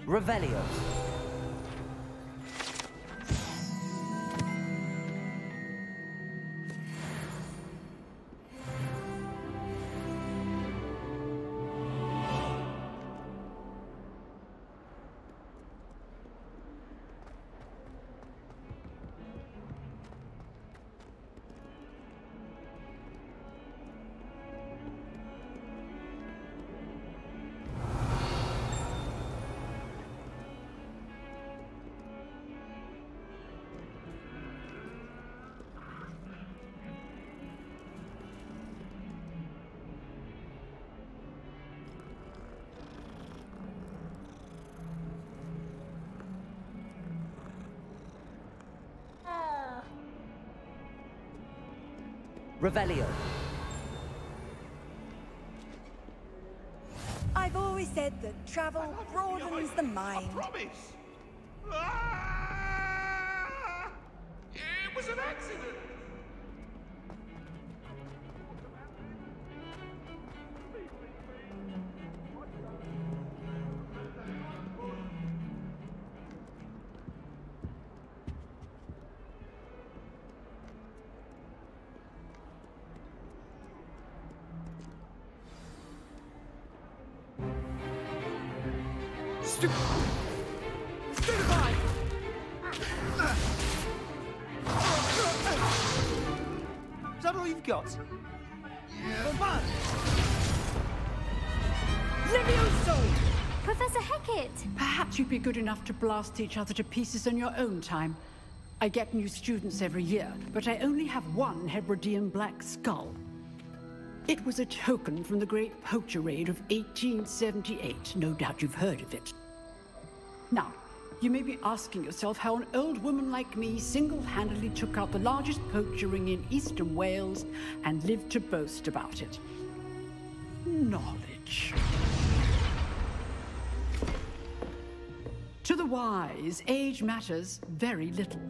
A: Revelio.
Q: Revelio.
S: I've always said that travel broadens the mind.
F: I promise! It was an accident!
Q: Is that all you've got?
F: Yeah.
T: Levioso!
P: Professor Hecat!
T: Perhaps you'd be good enough to blast each other to pieces in your own time. I get new students every year, but I only have one Hebridean black skull. It was a token from the Great Poacher Raid of 1878. No doubt you've heard of it. Now, you may be asking yourself how an old woman like me single-handedly took out the largest poacher ring in eastern Wales and lived to boast about it. Knowledge. To the wise, age matters very little.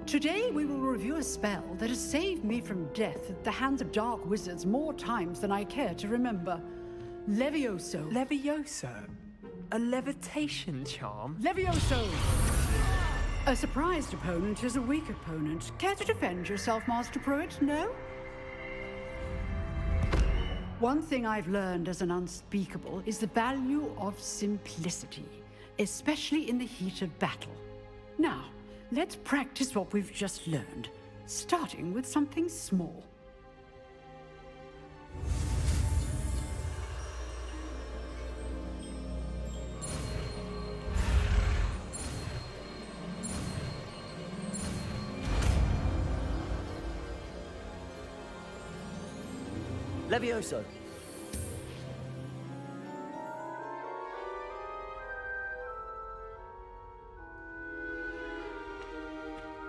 T: Today we will review a spell that has saved me from death at the hands of dark wizards more times than I care to remember. Levioso.
Q: Levioso? A levitation charm?
T: Levioso! A surprised opponent is a weak opponent. Care to defend yourself, Master Pruitt? No? One thing I've learned as an unspeakable is the value of simplicity, especially in the heat of battle. Now, let's practice what we've just learned, starting with something small.
Q: Levioso.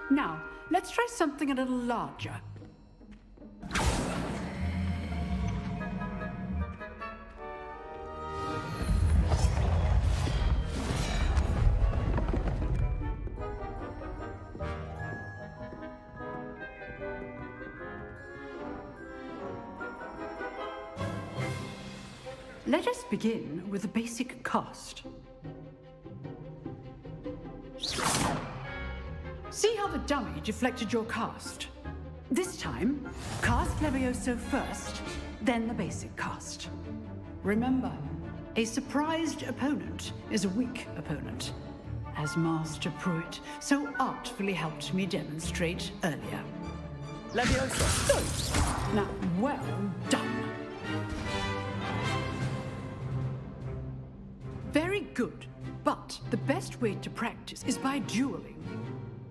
T: Now, let's try something a little larger. Let us begin with a basic cast. See how the dummy deflected your cast? This time, cast Levioso first, then the basic cast. Remember, a surprised opponent is a weak opponent, as Master Pruitt so artfully helped me demonstrate earlier.
Q: Levioso!
T: Good. Now, well done. Very good, but the best way to practice is by dueling.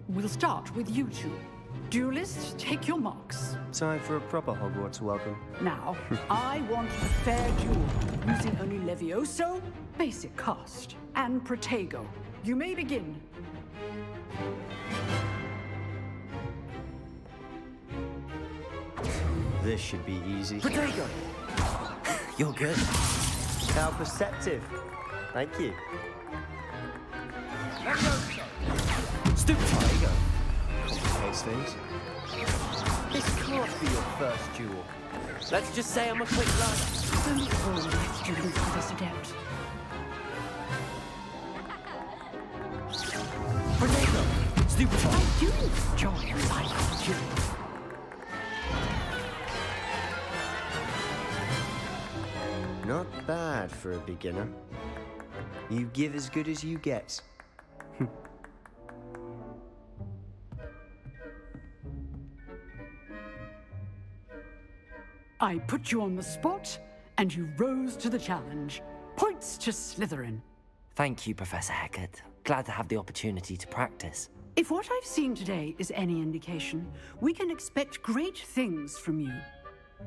T: We'll start with you two. Duelists, take your marks.
O: Time for a proper Hogwarts welcome.
T: Now, I want a fair duel, using only Levioso, basic cast, and Protego. You may begin.
O: This should be easy.
Q: Protego! You're good.
O: How perceptive. Thank you.
Q: Stupid Protego.
O: Complicates things. This can't be your first duel.
Q: Let's just say I'm a quick learner.
T: Only all my students are this adept.
Q: Protego! Stupid
T: I do enjoy a silent duel.
O: Not bad for a beginner. You give as good as you get.
T: I put you on the spot, and you rose to the challenge. Points to Slytherin.
Q: Thank you, Professor Hecat. Glad to have the opportunity to practice.
T: If what I've seen today is any indication, we can expect great things from you.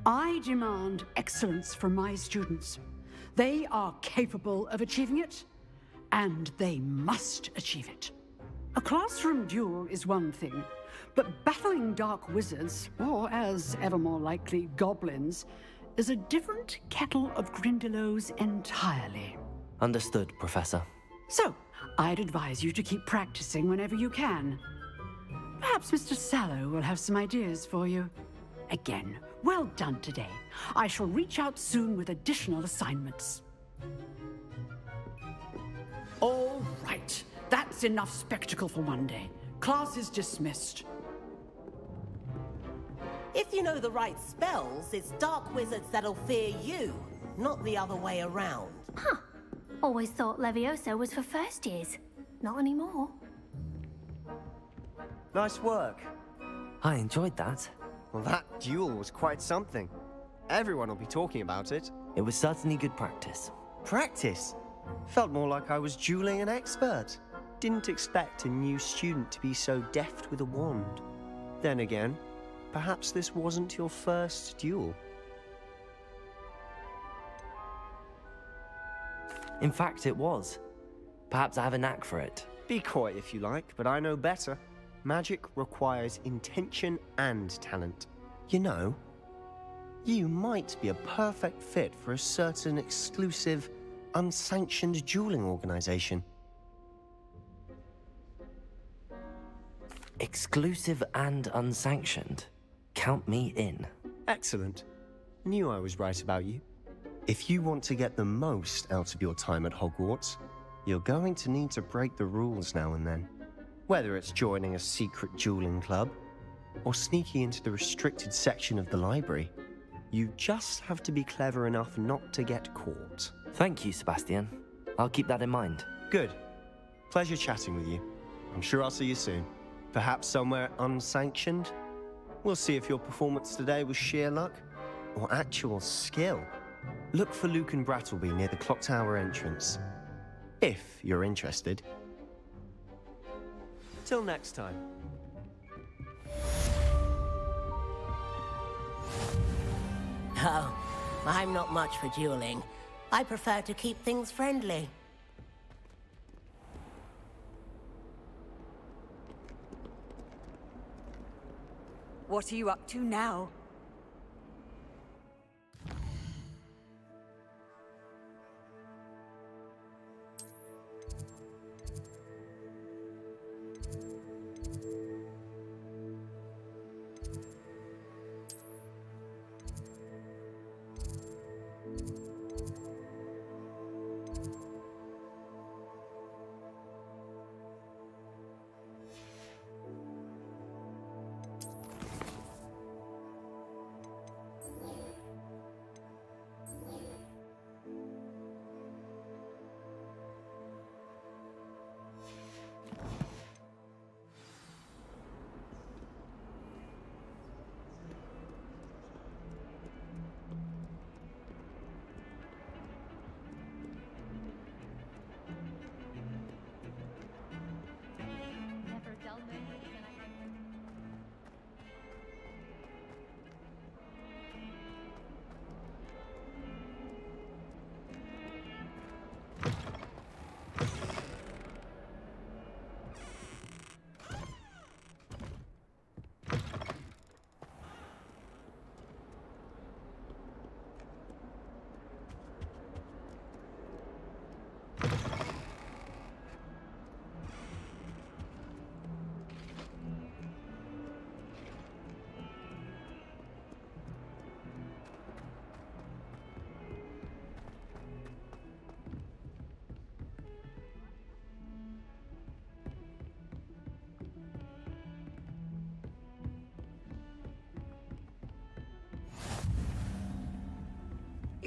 T: I demand excellence from my students. They are capable of achieving it, and they must achieve it. A classroom duel is one thing, But battling dark wizards, or as ever more likely, goblins, is a different kettle of Grindylows entirely.
A: Understood, Professor.
T: So, I'd advise you to keep practicing whenever you can. Perhaps Mr. Sallow will have some ideas for you. Again, well done today. I shall reach out soon with additional assignments. All right. That's enough spectacle for one day. Class is dismissed.
U: If you know the right spells, it's dark wizards that'll fear you, not the other way around.
M: Huh. Always thought Levioso was for first years. Not anymore.
O: Nice work.
A: I enjoyed that.
O: Well, that duel was quite something. Everyone will be talking about it.
A: It was certainly good practice.
O: Practice? Felt more like I was dueling an expert. Didn't expect a new student to be so deft with a wand. Then again, perhaps this wasn't your first duel.
A: In fact, it was. Perhaps I have a knack for it.
O: Be coy if you like, but I know better. Magic requires intention and talent. You know, you might be a perfect fit for a certain exclusive, unsanctioned dueling organization.
A: Exclusive and unsanctioned. Count me in.
O: Excellent. Knew I was right about you. If you want to get the most out of your time at Hogwarts, you're going to need to break the rules now and then. Whether it's joining a secret dueling club, or sneaking into the restricted section of the library, you just have to be clever enough not to get caught.
A: Thank you, Sebastian. I'll keep that in mind.
O: Good. Pleasure chatting with you. I'm sure I'll see you soon. Perhaps somewhere unsanctioned? We'll see if your performance today was sheer luck, or actual skill. Look for Luke and Brattleby near the Clock Tower entrance. If you're interested. Till next time.
U: Oh, I'm not much for dueling. I prefer to keep things friendly.
S: What are you up to now?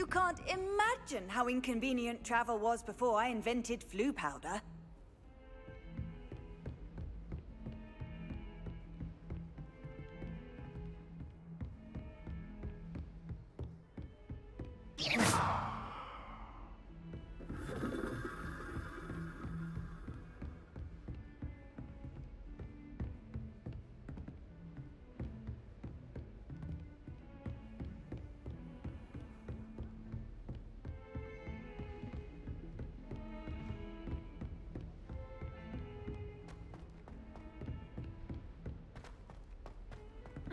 S: You can't imagine how inconvenient travel was before I invented flu powder.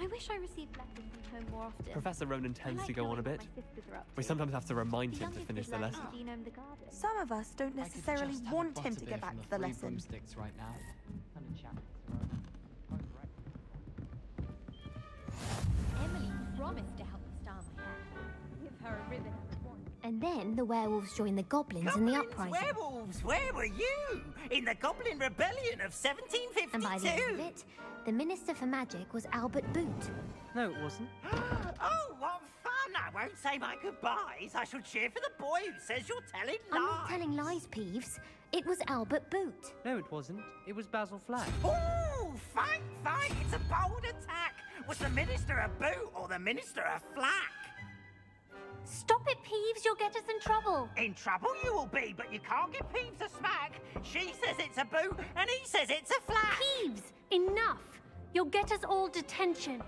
M: I wish I received letters from home more often.
N: Professor Ronan tends to go on a bit. We
M: To.
N: sometimes have to remind
M: The
N: him to
M: youngest
N: finish
M: is
N: the
M: learning
N: lesson.
M: to genome the garden.
B: Some of us don't necessarily want him to get back to the lesson.
N: Right now.
M: Emily promised to help me style my hair. Give her a ribbon at once. And then the werewolves joined the goblins in the uprising.
L: Werewolves, where were you? In the Goblin Rebellion of 1752?
M: And by the end of it, the Minister for Magic was Albert Boot.
Q: No, it wasn't.
L: Oh, what fun! I won't say my goodbyes. I shall cheer for the boy who says you're telling lies.
M: I'm not telling lies, Peeves. It was Albert Boot.
Q: No, it wasn't. It was Basil Flack.
L: Oh, fight! It's a bold attack. Was the Minister a Boot or the Minister a Flack?
M: Stop it, Peeves. You'll get us in trouble.
L: In trouble you will be, but you can't give Peeves a smack. She says it's a Boot, and he says it's a Flack.
M: Peeves, enough. You'll get us all detention.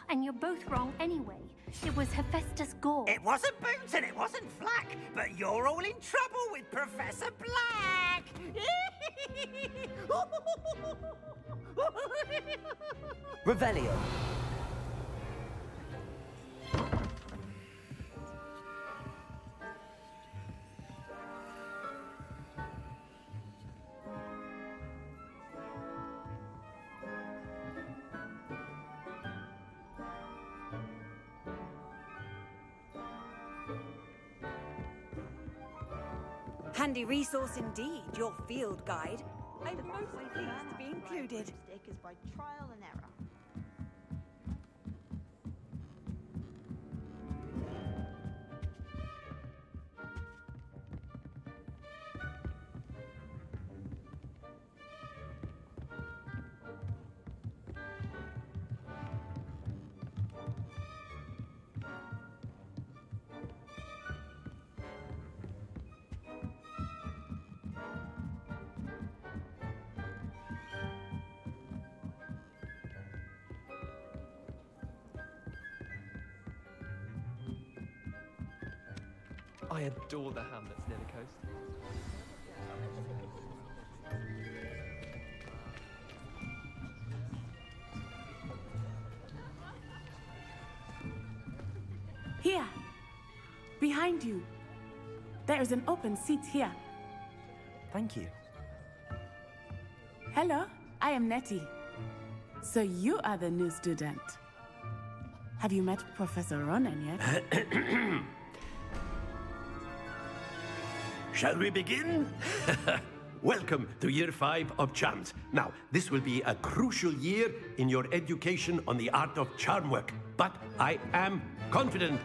M: And you're both wrong anyway. It was Hephaestus Gore.
L: It wasn't Boot and it wasn't Flack, but you're all in trouble with Professor Black.
A: Revelio.
S: Handy resource indeed, your field guide. I'm most pleased to be included.
B: Is by trial and error.
N: I adore the hamlets near the coast.
V: Here, behind you. There is an open seat here.
A: Thank you.
V: Hello, I am Nettie. So you are the new student. Have you met Professor Ronan yet?
W: Shall we begin? Welcome to Year 5 of Charms. Now, this will be a crucial year in your education on the art of charm work. But I am confident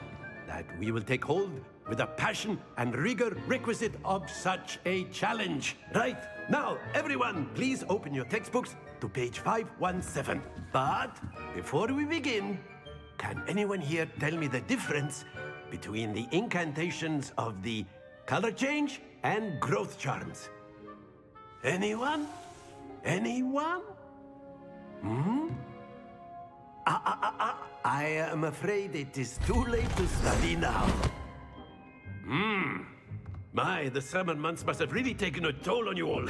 W: that we will take hold with the passion and rigor requisite of such a challenge. Right, now, everyone, please open your textbooks to page 517. But before we begin, can anyone here tell me the difference between the incantations of the color change and growth charms? Anyone? Anyone? I am afraid it is too late to study now. My, the summer months must have really taken a toll on you all.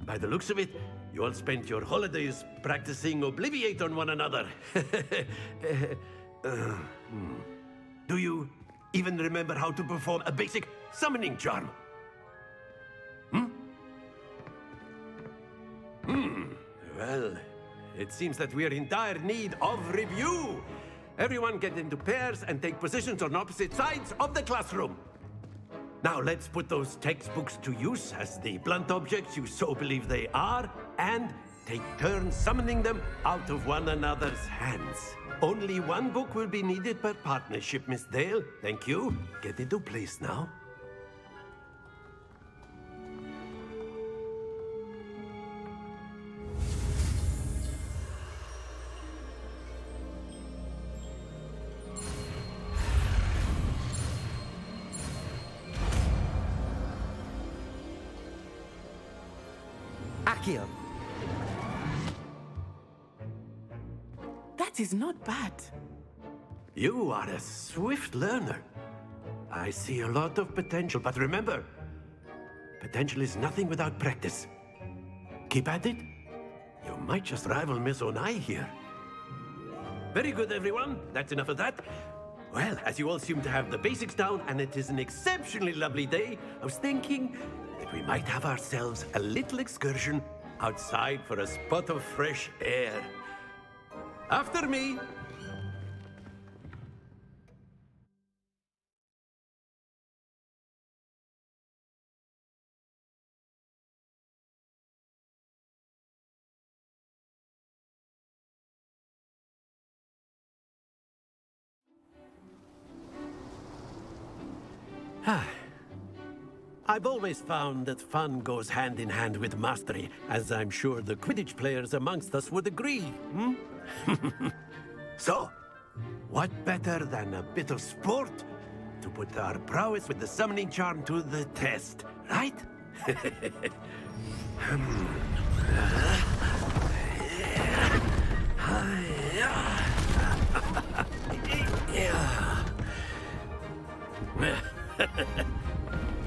W: By the looks of it, you all spent your holidays practicing Obliviate on one another. Do you even remember how to perform a basic summoning charm? Well, it seems that we are in dire need of review. Everyone get into pairs and take positions on opposite sides of the classroom. Now let's put those textbooks to use as the blunt objects you so believe they are, and take turns summoning them out of one another's hands. Only one book will be needed per partnership, Miss Dale. Thank you. Get into place now.
A: Accio.
V: That is not bad.
W: You are a swift learner. I see a lot of potential, but remember, potential is nothing without practice. Keep at it, You might just rival Miss Onai here. Very good, everyone. That's enough of that. Well, as you all seem to have the basics down, and it is an exceptionally lovely day, I was thinking that we might have ourselves a little excursion outside for a spot of fresh air. After me. I've always found that fun goes hand in hand with mastery, as I'm sure the Quidditch players amongst us would agree, hmm? So, what better than a bit of sport to put our prowess with the summoning charm to the test, right?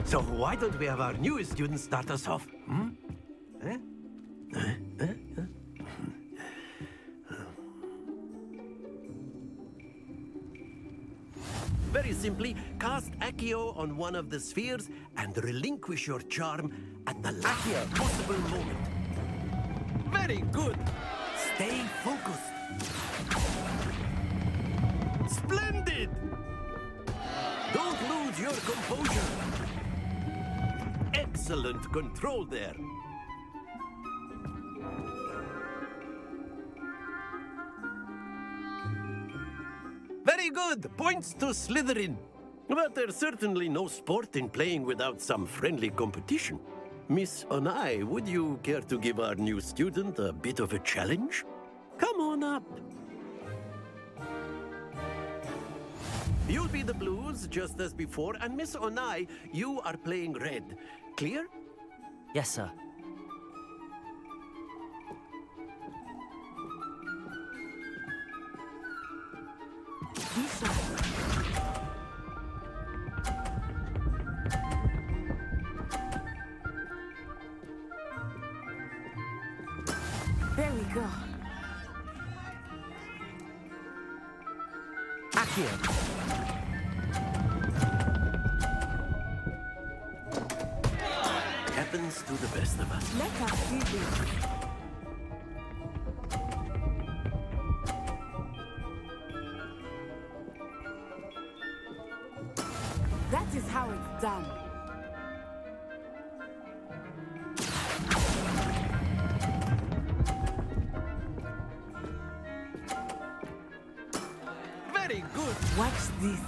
W: So why don't we have our newest student start us off? Hmm? Very simply, cast Accio on one of the spheres and relinquish your charm at the last possible moment. Very good. Stay focused. Splendid! Don't lose your composure. Excellent control there. Very good. Points to Slytherin. But there's certainly no sport in playing without some friendly competition. Miss Onai, would you care to give our new student a bit of a challenge? Come on up. You'll be the blues, just as before, and Miss Onai, you are playing red. Clear?
A: Yes, sir.
V: There we go.
A: Accio.
W: Happens to the best of us.
V: Let us do this. That is how it's done.
W: Very good.
V: Watch this.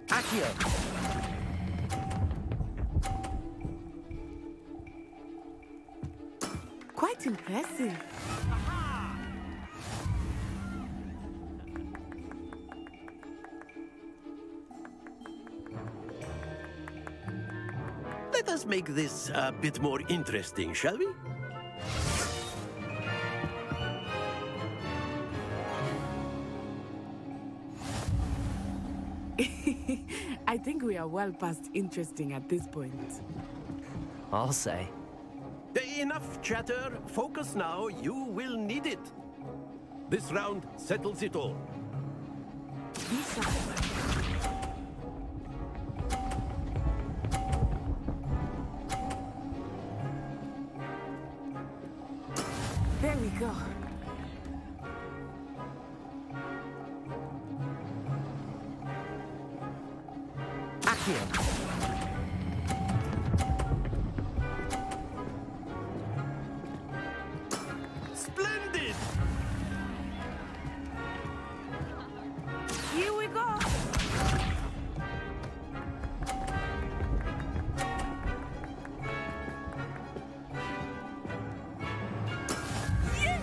A: Accio.
V: Quite impressive.
W: Let us make this a bit more interesting, shall we?
V: I think we are well past interesting at this point.
A: I'll say.
W: Enough chatter. Focus now. You will need it. This round settles it all.
V: There we go.
A: Accio.
W: Splendid!
V: Here we go. Yes!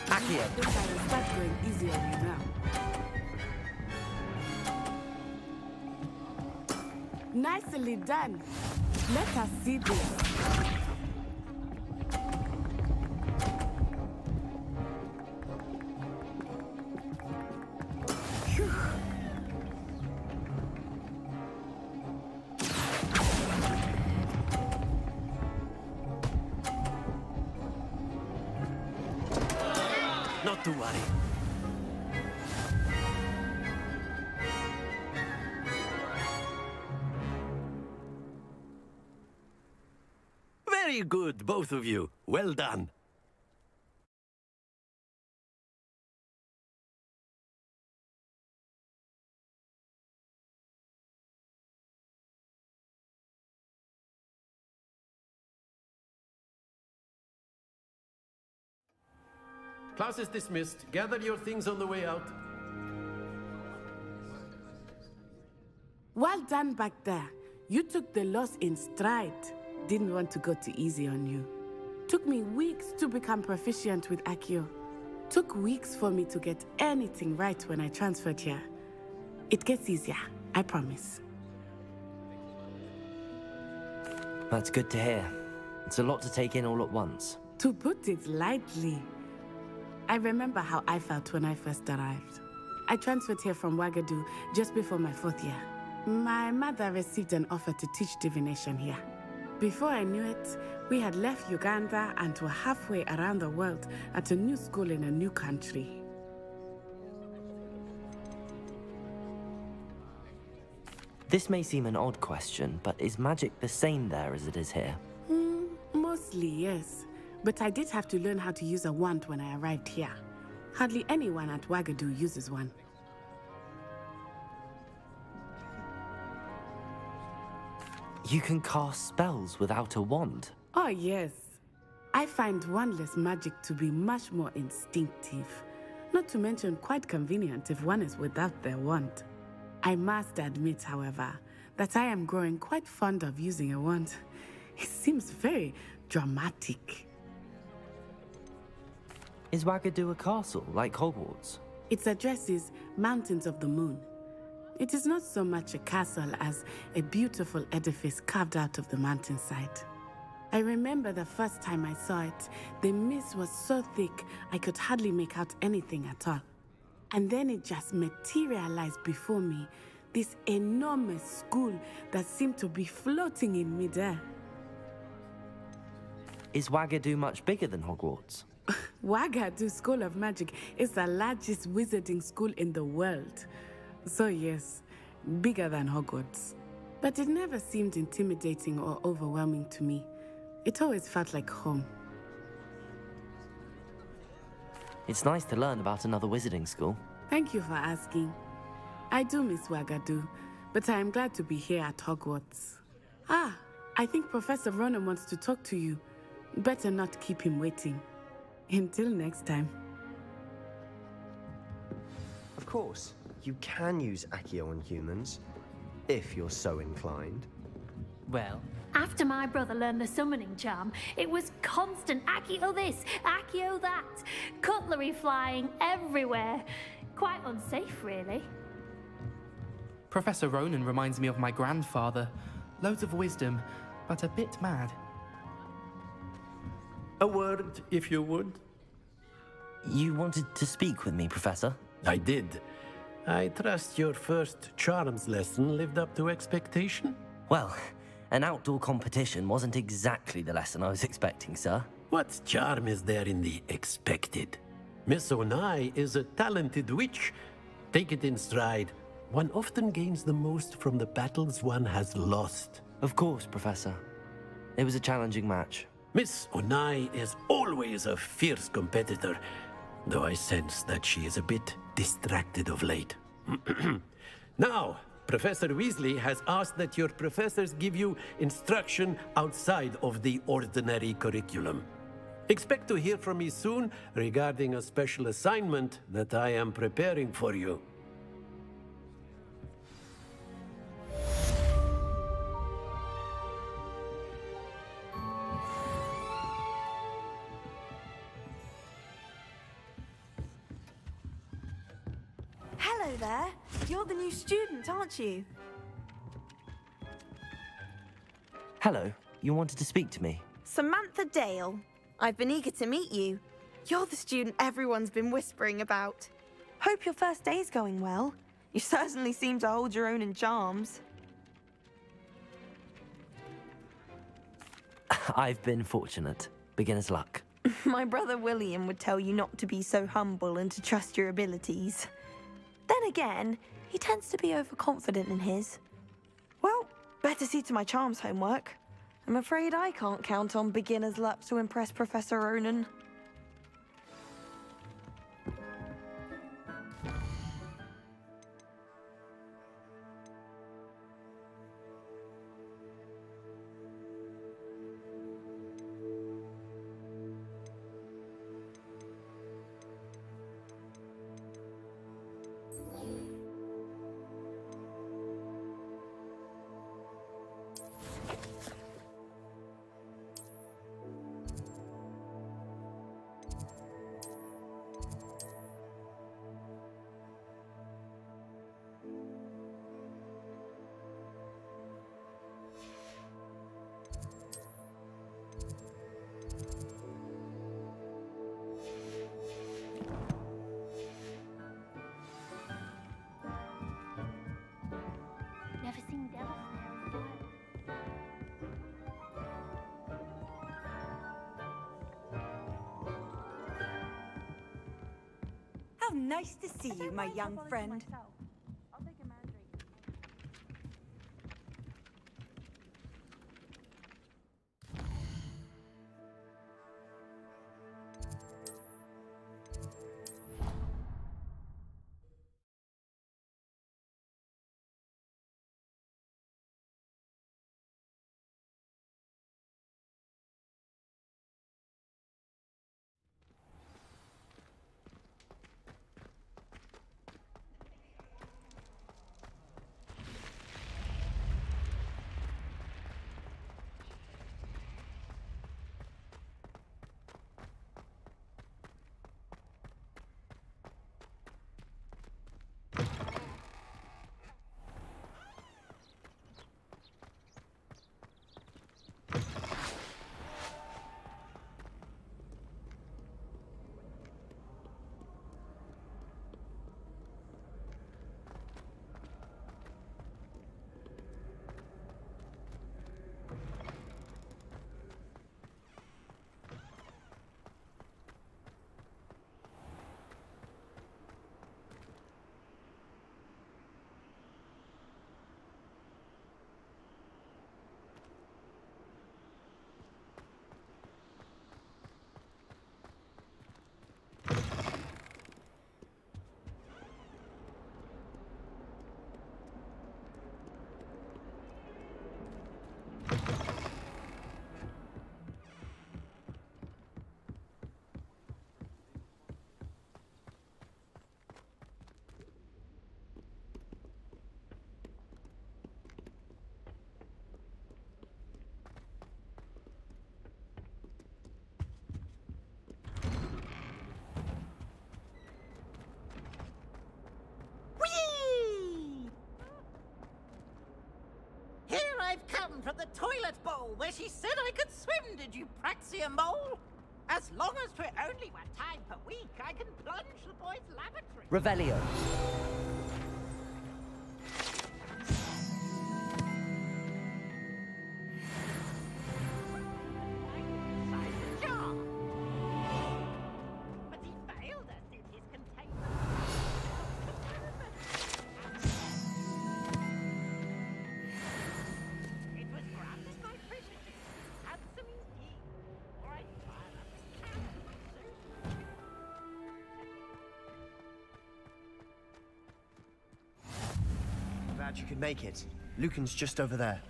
A: Accio.
V: I think I will start going easy on you now. Nicely done. Let us see this. Phew.
A: Not to worry.
W: Very good, both of you. Well done. Class is dismissed. Gather your things on the way out.
V: Well done back there. You took the loss in stride. Didn't want to go too easy on you. Took me weeks to become proficient with Accio. Took weeks for me to get anything right when I transferred here. It gets easier, I promise.
A: That's good to hear. It's a lot to take in all at once.
V: To put it lightly, I remember how I felt when I first arrived. I transferred here from Wagadu just before my 4th year. My mother received an offer to teach divination here. Before I knew it, we had left Uganda and were halfway around the world at a new school in a new country.
A: This may seem an odd question, but is magic the same there as it is here?
V: Mostly, yes. But I did have to learn how to use a wand when I arrived here. Hardly anyone at Wagadu uses one.
A: You can cast spells without a wand?
V: Oh, yes. I find wandless magic to be much more instinctive. Not to mention quite convenient if one is without their wand. I must admit, however, that I am growing quite fond of using a wand. It seems very dramatic.
A: Is Wagadu a castle, like Hogwarts?
V: Its address is Mountains of the Moon. It is not so much a castle as a beautiful edifice carved out of the mountainside. I remember the first time I saw it, the mist was so thick I could hardly make out anything at all. And then it just materialized before me, this enormous school that seemed to be floating in midair.
A: Is Wagadu much bigger than Hogwarts?
V: Wagadu School of Magic is the largest wizarding school in the world. So yes, bigger than Hogwarts. But it never seemed intimidating or overwhelming to me. It always felt like home.
A: It's nice to learn about another wizarding school.
V: Thank you for asking. I do miss Wagadu, but I am glad to be here at Hogwarts. Ah, I think Professor Ronan wants to talk to you. Better not keep him waiting. Until next time.
O: Of course, you can use Accio on humans, if you're so inclined.
Q: Well,
M: after my brother learned the summoning charm, it was constant Accio this, Accio that. Cutlery flying everywhere. Quite unsafe, really.
N: Professor Ronan reminds me of my grandfather. Loads of wisdom, but a bit mad.
W: A word, if you would.
A: You wanted to speak with me, Professor?
W: I did. I trust your first charms lesson lived up to expectation?
A: Well, an outdoor competition wasn't exactly the lesson I was expecting, sir.
W: What charm is there in the expected? Miss Onai is a talented witch. Take it in stride. One often gains the most from the battles one has lost.
A: Of course, Professor. It was a challenging match.
W: Miss Onai is always a fierce competitor, though I sense that she is a bit distracted of late. Now, Professor Weasley has asked that your professors give you instruction outside of the ordinary curriculum. Expect to hear from me soon regarding a special assignment that I am preparing for you.
B: Hello there. You're the new student, aren't you?
A: Hello. You wanted to speak to me?
B: Samantha Dale. I've been eager to meet you. You're the student everyone's been whispering about. Hope your first day's going well. You certainly seem to hold your own in charms.
A: I've been fortunate. Beginner's luck.
B: My brother William would tell you not to be so humble and to trust your abilities. Then again, he tends to be overconfident in his. Well, better see to my charms homework. I'm afraid I can't count on beginner's luck to impress Professor Ronan.
M: Never seen devil snails.
S: How nice to see you, my young friend.
D: I've come from the toilet bowl where she said I could swim, did you praxia mole? As long as for only one time per week, I can plunge the boys' lavatory.
A: Revelio.
D: But he failed us in his containment. It was granted by privilege. Handsome indeed. Or I'd fire up this cannon soon.
O: Glad you could make it. Lucan's just over there.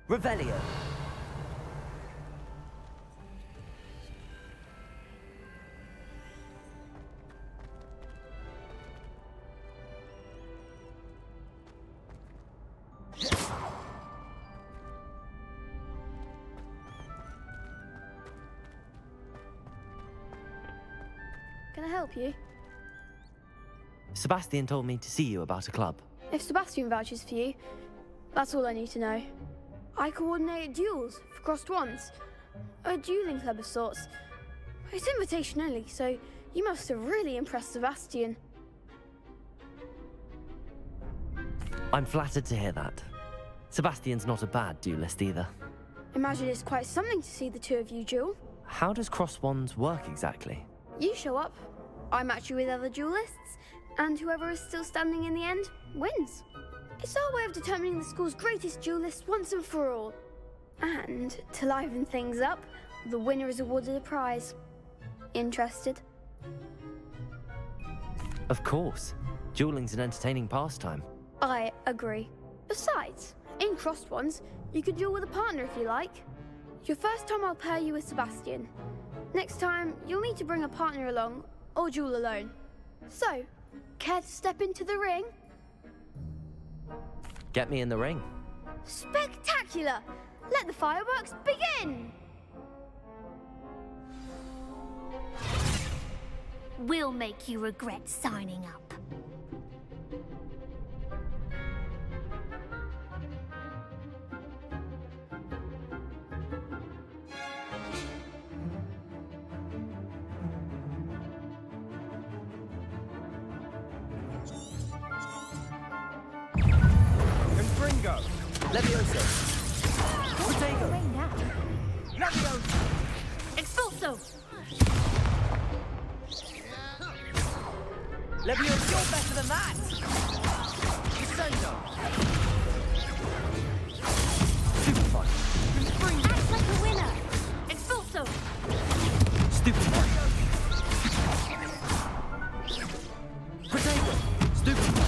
A: Revelio.
H: Can I help you?
A: Sebastian told me to see you about a club.
H: If Sebastian vouches for you, That's all I need to know. I coordinate duels for crossed wands. A dueling club of sorts. It's invitation only, so you must have really impressed Sebastian.
A: I'm flattered to hear that. Sebastian's not a bad duelist either.
H: Imagine it's quite something to see the two of you duel.
A: How does cross wands work exactly?
H: You show up, I match you with other duelists, and whoever is still standing in the end wins. It's our way of determining the school's greatest duelist once and for all. And to liven things up, the winner is awarded a prize. Interested?
A: Of course. Dueling's an entertaining pastime.
H: I agree. Besides, in crossed ones, you can duel with a partner if you like. Your first time I'll pair you with Sebastian. Next time, you'll need to bring a partner along, or duel alone. So, care to step into the ring?
A: Get me in the ring.
H: Spectacular! Let the fireworks begin!
M: We'll make you regret signing up.
E: Confringo! Levioso! Protego! Levioso!
M: Expulso!
E: Levioso! You're better than that! Crescendo! Stupefy! Confringo!
M: Act like a winner! Expulso!
E: Stupefy! Protego! Stupefy!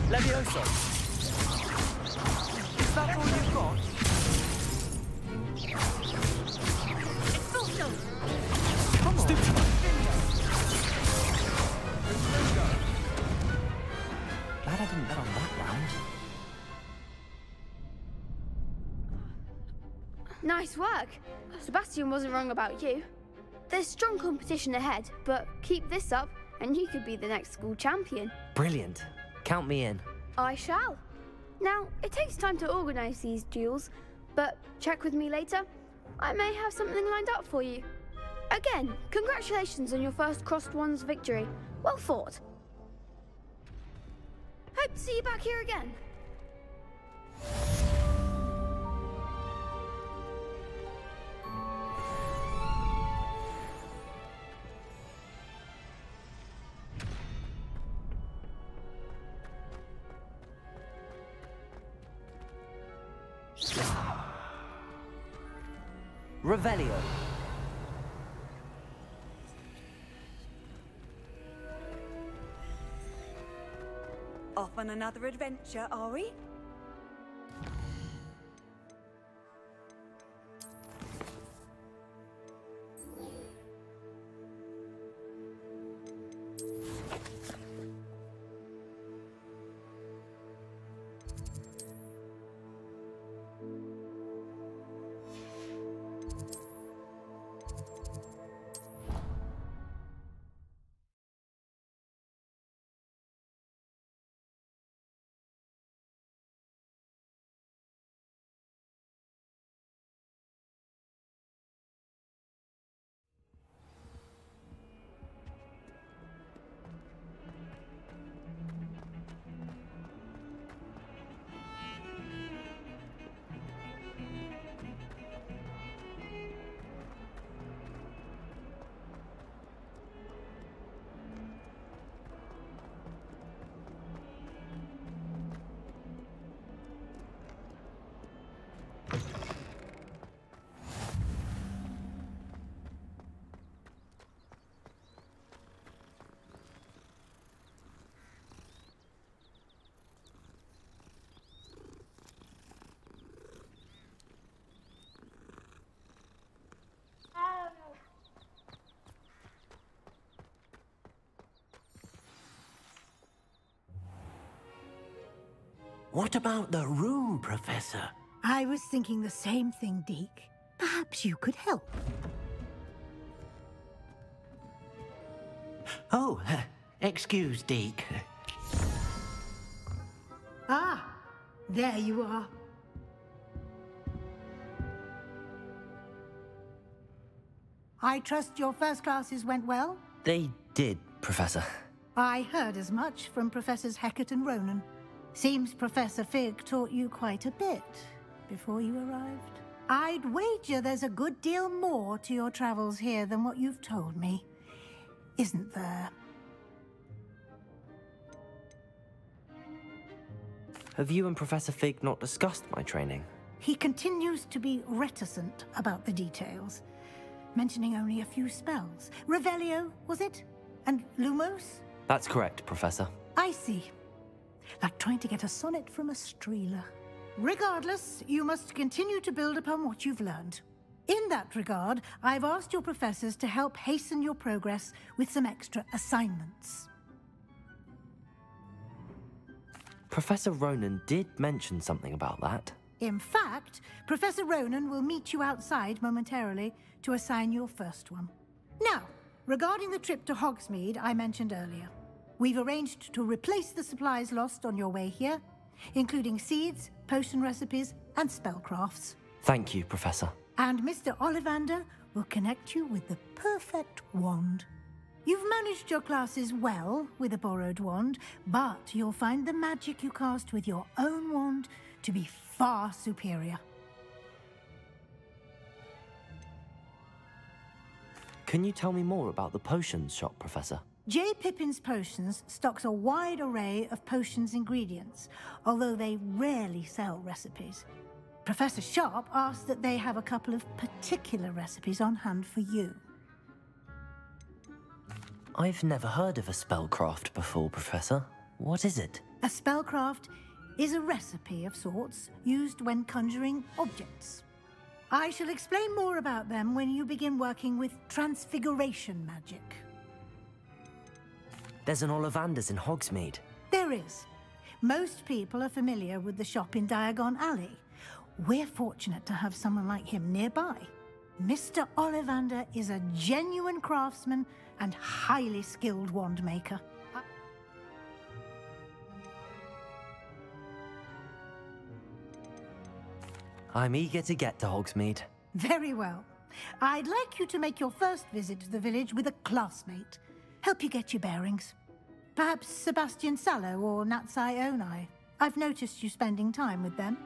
E: Levioso! Is that all you've got?
M: Expulso!
E: Come on! Stupefy!
A: Glad I didn't bet on that round.
H: Nice work. Sebastian wasn't wrong about you. There's strong competition ahead, but keep this up and you could be the next school champion.
A: Brilliant. Count me in.
H: I shall. Now, it takes time to organise these duels, but check with me later. I may have something lined up for you. Again, congratulations on your first crossed wands victory. Well fought. Hope to see you back here again.
A: Revelio.
S: Off on another adventure, are we?
L: What about the room, Professor?
K: I was thinking the same thing, Deke. Perhaps you could help.
L: Oh,
F: Excuse, Deke.
K: Ah, there you are. I trust your first classes went well?
A: They did, Professor.
K: I heard as much from Professors Hecat and Ronan. Seems Professor Fig taught you quite a bit before you arrived. I'd wager there's a good deal more to your travels here than what you've told me. Isn't there?
A: Have you and Professor Fig not discussed my training?
K: He continues to be reticent about the details, mentioning only a few spells. Revelio, was it? And Lumos?
A: That's correct, Professor.
K: I see. Like trying to get a sonnet from a streeler. Regardless, you must continue to build upon what you've learned. In that regard, I've asked your professors to help hasten your progress with some extra assignments.
A: Professor Ronan did mention something about that.
K: In fact, Professor Ronan will meet you outside momentarily to assign your first one. Now, regarding the trip to Hogsmeade I mentioned earlier, we've arranged to replace the supplies lost on your way here, including seeds, potion recipes, and spellcrafts.
A: Thank you, Professor.
K: And Mr. Ollivander will connect you with the perfect wand. You've managed your classes well with a borrowed wand, but you'll find the magic you cast with your own wand to be far superior.
A: Can you tell me more about the potions shop, Professor?
K: J. Pippin's Potions stocks a wide array of potions ingredients, although they rarely sell recipes. Professor Sharp asked that they have a couple of particular recipes on hand for you.
A: I've never heard of a spellcraft before, Professor. What is it?
K: A spellcraft is a recipe of sorts used when conjuring objects. I shall explain more about them when you begin working with transfiguration magic.
A: There's an Ollivander's in Hogsmeade.
K: There is. Most people are familiar with the shop in Diagon Alley. We're fortunate to have someone like him nearby. Mr. Ollivander is a genuine craftsman and highly skilled wand maker.
A: I'm eager to get to Hogsmeade.
K: Very well. I'd like you to make your first visit to the village with a classmate. Help you get your bearings. Perhaps Sebastian Sallow or Natsai Onai. I've noticed you spending time with them.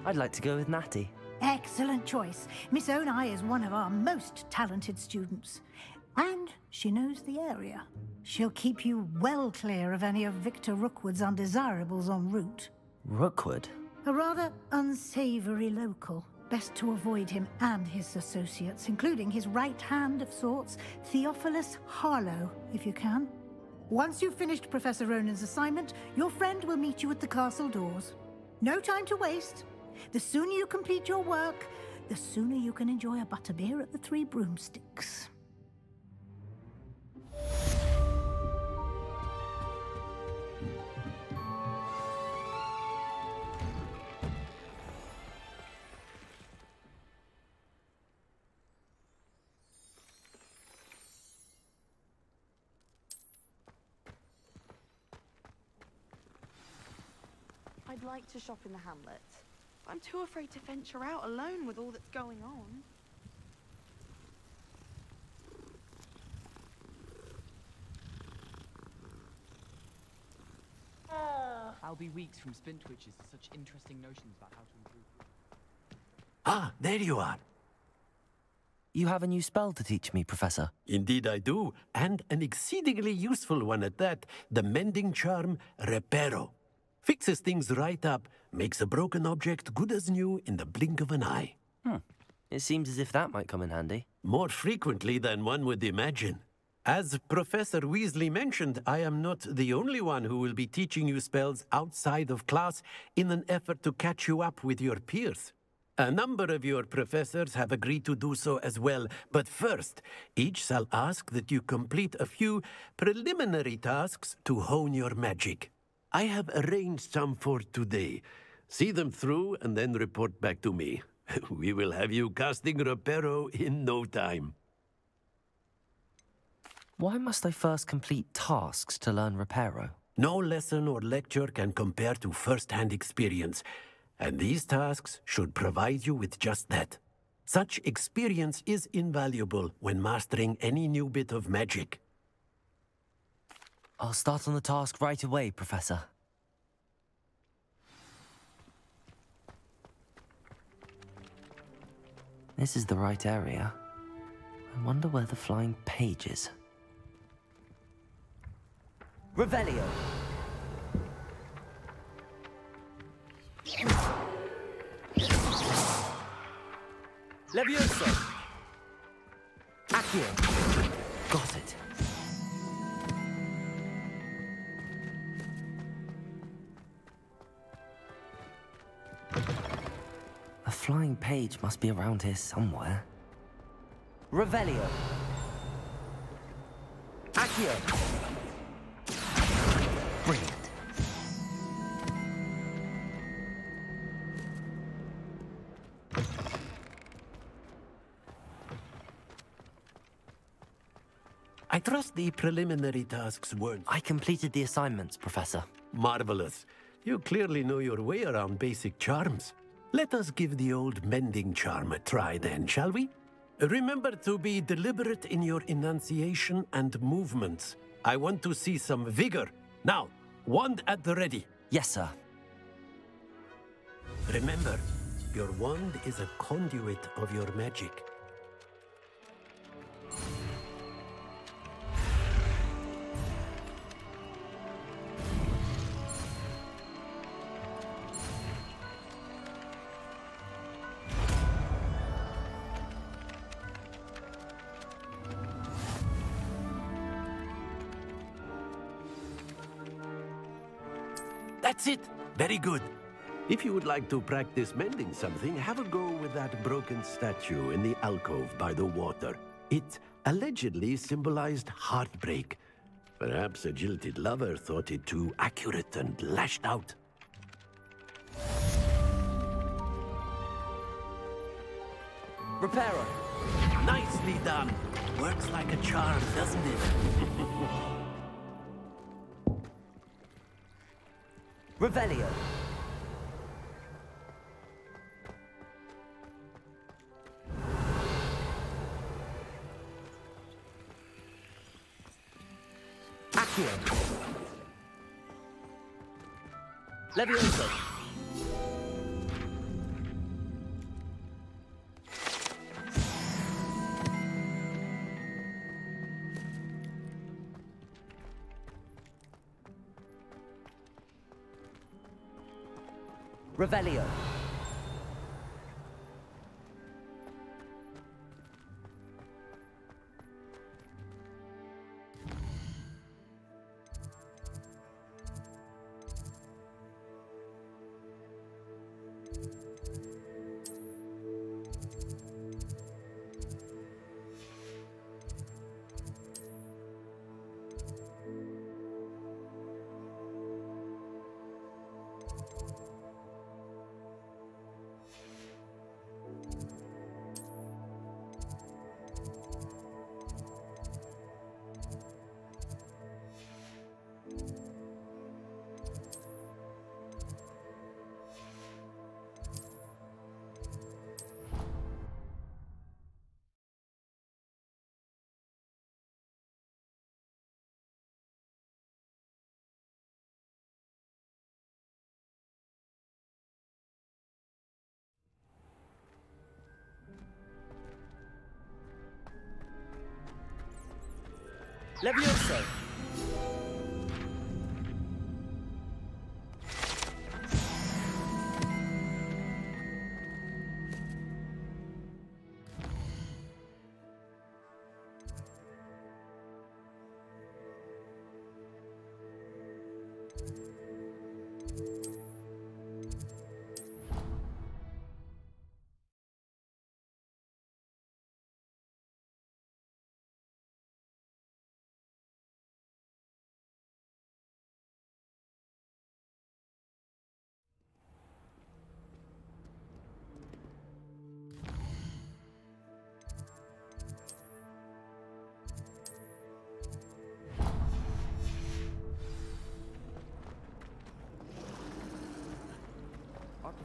A: I'd like to go with Natty.
K: Excellent choice. Miss Onai is one of our most talented students. And she knows the area. She'll keep you well clear of any of Victor Rookwood's undesirables en route.
A: Rookwood?
K: A rather unsavory local. Best to avoid him and his associates, including his right hand of sorts, Theophilus Harlow, if you can. Once you've finished Professor Ronan's assignment, your friend will meet you at the castle doors. No time to waste. The sooner you complete your work, the sooner you can enjoy a butterbeer at the Three Broomsticks.
G: I'd like to shop in the hamlet. I'm too afraid to venture out alone with all that's going on.
R: I'll be weeks from Spintwitches to such interesting notions about how to improve.
W: Ah, there you are.
A: You have a new spell to teach me, Professor.
W: Indeed I do, and an exceedingly useful one at that, the mending charm Reparo. Fixes things right up, makes a broken object good as new in the blink of an eye.
A: It seems as if that might come in handy.
W: More frequently than one would imagine. As Professor Weasley mentioned, I am not the only one who will be teaching you spells outside of class in an effort to catch you up with your peers. A number of your professors have agreed to do so as well, but first, each shall ask that you complete a few preliminary tasks to hone your magic. I have arranged some for today. See them through and then report back to me. We will have you casting Reparo in no time.
A: Why must I first complete tasks to learn Reparo?
W: No lesson or lecture can compare to first-hand experience, and these tasks should provide you with just that. Such experience is invaluable when mastering any new bit of magic.
A: I'll start on the task right away, Professor. This is the right area. I wonder where the flying page is. Revelio! Levioso! Accio! Got it. A flying page must be around here somewhere. Revelio! Accio! Brilliant.
W: I trust the preliminary tasks weren't...
A: I completed the assignments, Professor.
W: Marvelous. You clearly know your way around basic charms. Let us give the old mending charm a try then, shall we? Remember to be deliberate in your enunciation and movements. I want to see some vigor. Now, wand at the ready.
A: Yes, sir.
W: Remember, your wand is a conduit of your magic. That's it! Very good. If you would like to practice mending something, have a go with that broken statue in the alcove by the water. It allegedly symbolized heartbreak. Perhaps a jilted lover thought it too accurate and lashed out.
A: Reparo!
W: Nicely done! Works like a charm, doesn't it?
A: Revelio! Accio! Levioso! Revelio. Levioso!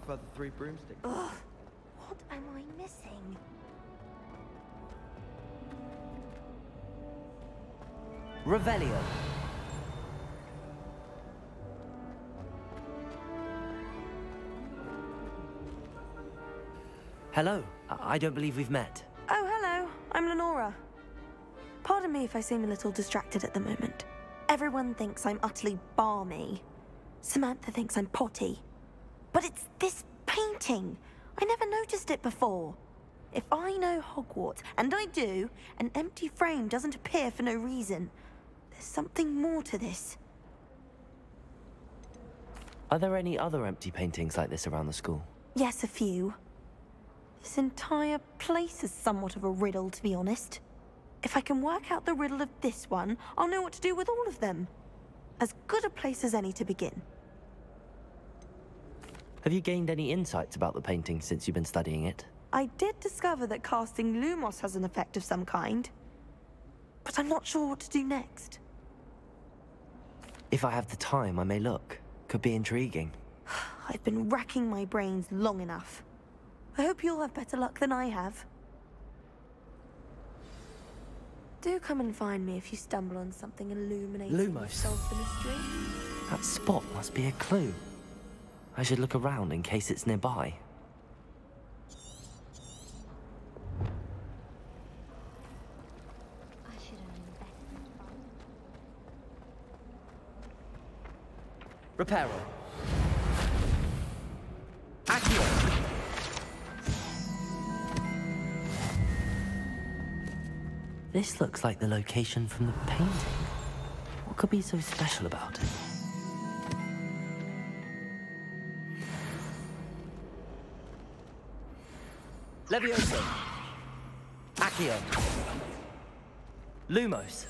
C: for the 3 broomsticks.
B: Ugh, what am I missing?
A: Revelio. Hello. I don't believe we've met.
B: Oh, hello. I'm Lenora. Pardon me if I seem a little distracted at the moment. Everyone thinks I'm utterly balmy. Samantha thinks I'm potty. But it's this painting. I never noticed it before. If I know Hogwarts, and I do, an empty frame doesn't appear for no reason. There's something more to this.
A: Are there any other empty paintings like this around the school?
B: Yes, a few. This entire place is somewhat of a riddle, to be honest. If I can work out the riddle of this one, I'll know what to do with all of them. As good a place as any to begin.
A: Have you gained any insights about the painting since you've been studying it?
B: I did discover that casting Lumos has an effect of some kind. But I'm not sure what to do next.
A: If I have the time, I may look. Could be intriguing.
B: I've been racking my brains long enough. I hope you'll have better luck than I have. Do come and find me if you stumble on something illuminating
A: Lumos.
B: that solves the mystery.
A: That spot must be a clue. I should look around in case it's nearby. Reparo. Accio. This looks like the location from the painting. What could be so special about it? Levioso. Accio. Lumos.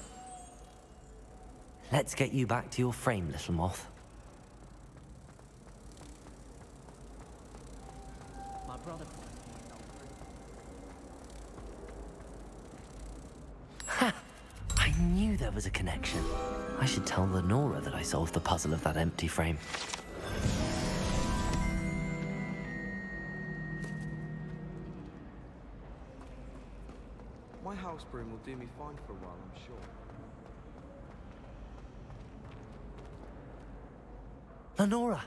A: Let's get you back to your frame, little moth.
R: My brother.
A: Ha! I knew there was a connection. I should tell Lenora that I solved the puzzle of that empty frame.
C: My house broom will do me fine for a while, I'm sure.
A: Lenora,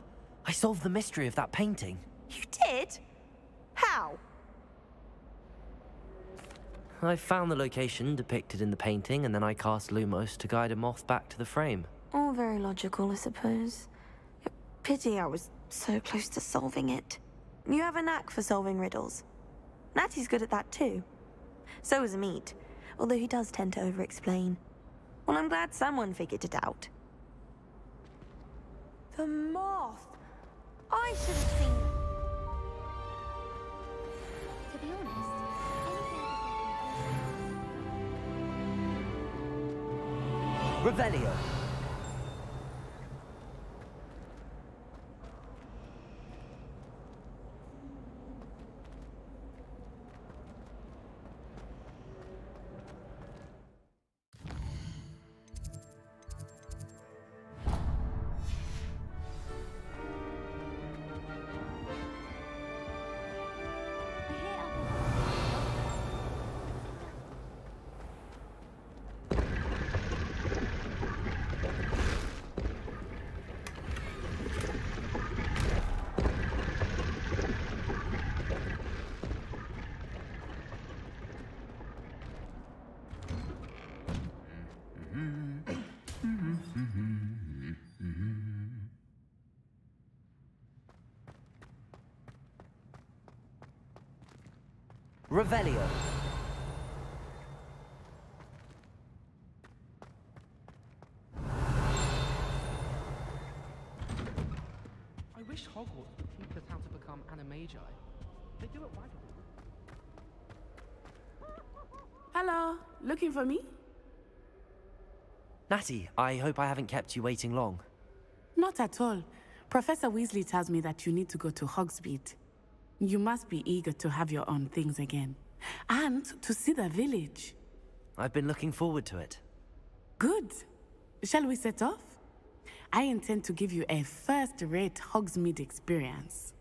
A: I solved the mystery of that painting.
B: You did? How?
A: I found the location depicted in the painting, and then I cast Lumos to guide a moth back to the frame.
B: All very logical, I suppose. Pity I was so close to solving it. You have a knack for solving riddles. Natty's good at that too. So is Amit, although he does tend to over-explain. Well, I'm glad someone figured it out. The moth! I should have seen...
M: To be honest,
A: Revelio. Revelio.
N: I wish Hogwarts would teach us how to become animagi. They do it right.
V: Hello, looking for me?
A: Natty, I hope I haven't kept you waiting long.
V: Not at all. Professor Weasley tells me that you need to go to Hogsmeade. You must be eager to have your own things again. And to see the village.
A: I've been looking forward to it.
V: Good. Shall we set off? I intend to give you a first-rate Hogsmeade experience.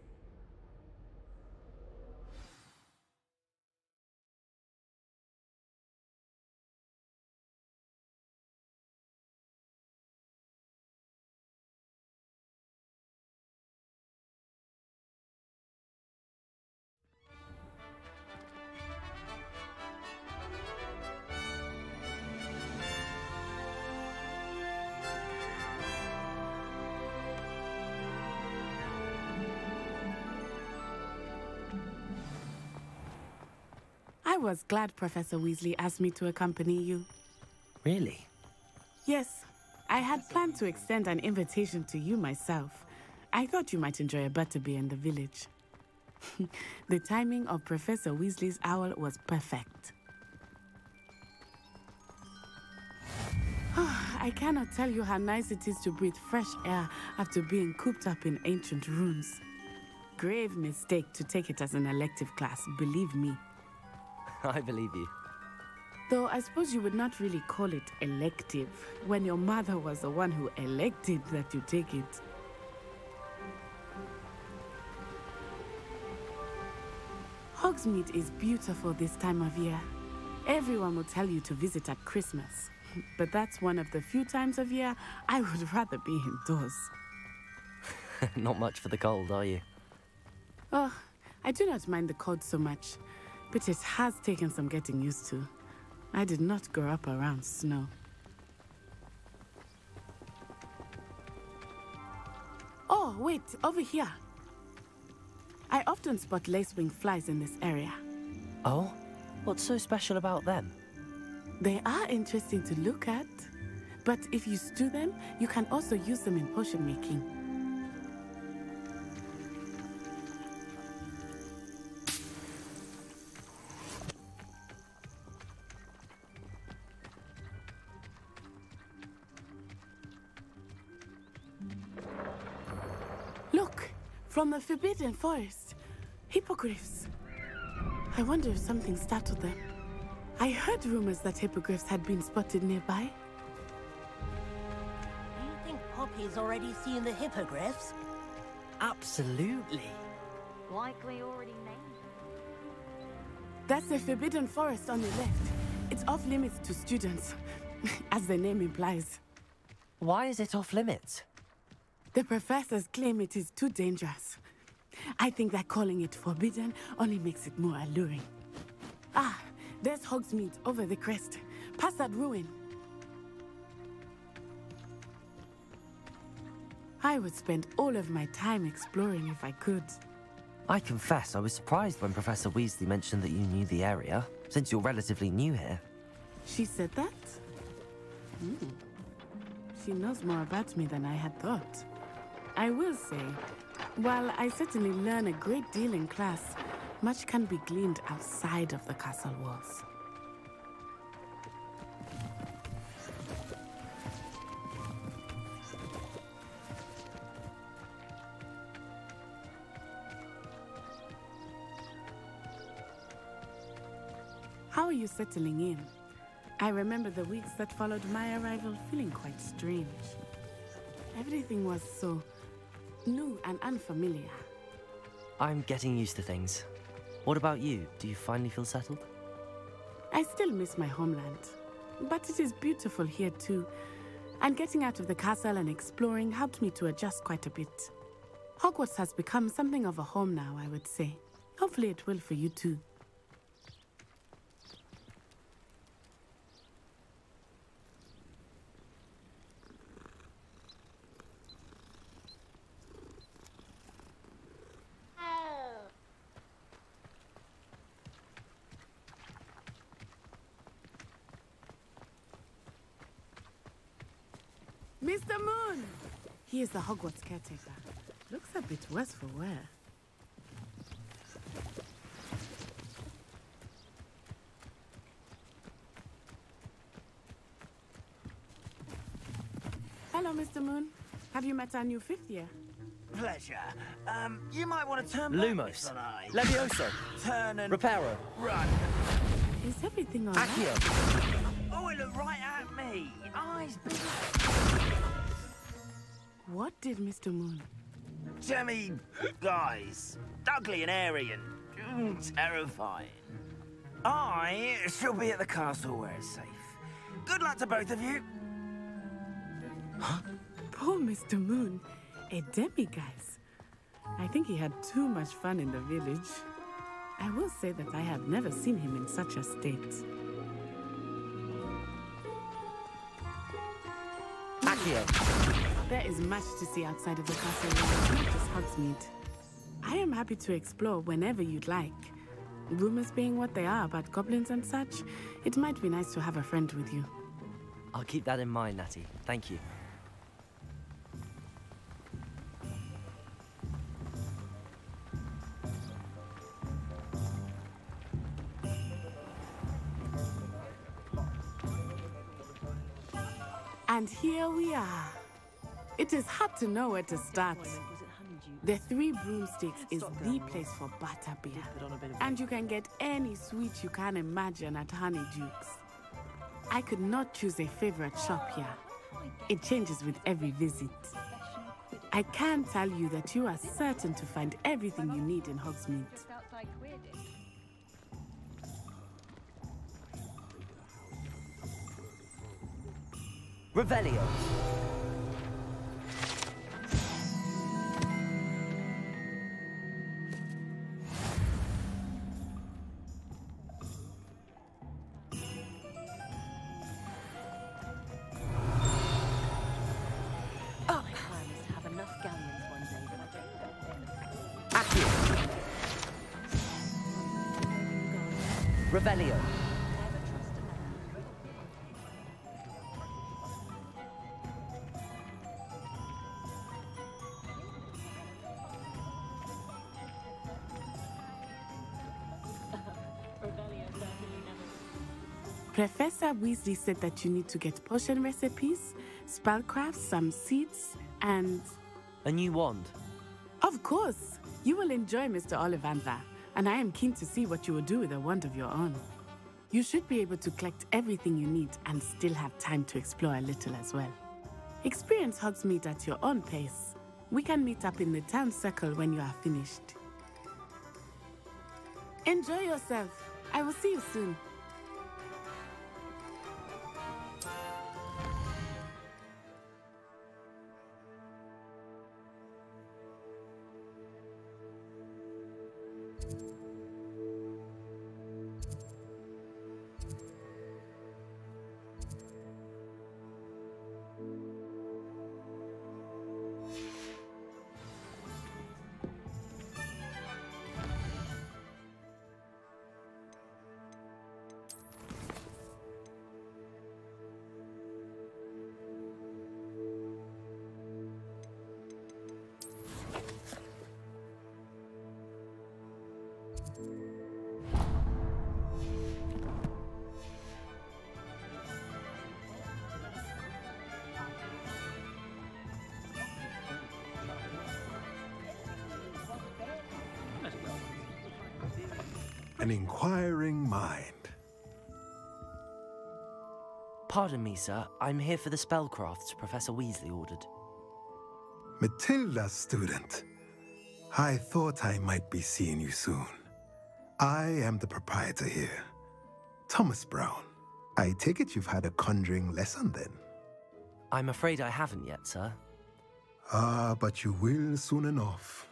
V: was glad Professor Weasley asked me to accompany you.
A: Really?
V: Yes, I had planned to extend an invitation to you myself. I thought you might enjoy a butterbeer in the village. The timing of Professor Weasley's owl was perfect. I cannot tell you how nice it is to breathe fresh air after being cooped up in ancient ruins. Grave mistake to take it as an elective class, believe me.
A: I believe you.
V: Though I suppose you would not really call it elective when your mother was the one who elected that you take it. Hogsmeade is beautiful this time of year. Everyone will tell you to visit at Christmas. But that's one of the few times of year I would rather be indoors.
A: Not much for the cold, are you?
V: Oh, I do not mind the cold so much, but it has taken some getting used to. I did not grow up around snow. Oh, wait, over here. I often spot lacewing flies in this area.
A: Oh? What's so special about them?
V: They are interesting to look at, but if you stew them, you can also use them in potion making. Look, from the Forbidden Forest, hippogriffs. I wonder if something startled them. I heard rumors that hippogriffs had been spotted nearby.
U: Do you think Poppy's already seen the hippogriffs?
A: Absolutely.
M: Likely already named.
V: That's the Forbidden Forest on the left. It's off limits to students, as the name implies.
A: Why is it off limits?
V: The professors claim it is too dangerous. I think that calling it forbidden only makes it more alluring. Ah, there's Hogsmeade over the crest, past that ruin. I would spend all of my time exploring if I could.
A: I confess I was surprised when Professor Weasley mentioned that you knew the area, since you're relatively new here.
V: She said that? She knows more about me than I had thought. I will say, while I certainly learn a great deal in class, much can be gleaned outside of the castle walls. How are you settling in? I remember the weeks that followed my arrival feeling quite strange. Everything was so new and unfamiliar.
A: I'm getting used to things. What about you? Do you finally feel settled?
V: I still miss my homeland, but it is beautiful here too. And getting out of the castle and exploring helped me to adjust quite a bit. Hogwarts has become something of a home now, I would say. Hopefully it will for you too. Mr. Moon! He is the Hogwarts caretaker. Looks a bit worse for wear. Hello, Mr. Moon. Have you met our new fifth year?
L: Pleasure. You might want to turn
A: Lumos.
L: back.
A: Levioso.
L: Turn and
A: Reparo.
L: run.
V: Is everything all right?
A: Accio.
L: Oh, it looked right at me. Eyes big.
V: What did Mr. Moon?
L: Jemmy guys. Ugly and airy and terrifying. I shall be at the castle where it's safe. Good luck to both of you.
V: Poor Mr. Moon. A demiguise. I think he had too much fun in the village. I will say that I have never seen him in such a state.
A: Accio.
V: There is much to see outside of the castle, not just Hogsmeade. I am happy to explore whenever you'd like. Rumors being what they are about goblins and such, it might be nice to have a friend with you.
Q: I'll keep that in mind, Natty. Thank you.
V: And here we are. It is hard to know where to start. The Three Broomsticks is the place for butterbeer. And you can get any sweet you can imagine at Honeydukes. I could not choose a favorite shop here. It changes with every visit. I can tell you that you are certain to find everything you need in Hogsmeade.
Q: Revelio. Revelio.
V: Professor Weasley said that you need to get potion recipes, spellcrafts, some seeds, and...
Q: A new wand?
V: Of course! You will enjoy Mr. Ollivander, and I am keen to see what you will do with a wand of your own. You should be able to collect everything you need and still have time to explore a little as well. Experience Hogsmeade at your own pace. We can meet up in the town circle when you are finished. Enjoy yourself. I will see you soon.
I: An inquiring mind.
Q: Pardon me, sir. I'm here for the spellcrafts Professor Weasley ordered.
I: Matilda, student. I thought I might be seeing you soon. I am the proprietor here, Thomas Brown. I take it you've had a conjuring lesson then?
Q: I'm afraid I haven't yet, sir.
I: Ah, but you will soon enough.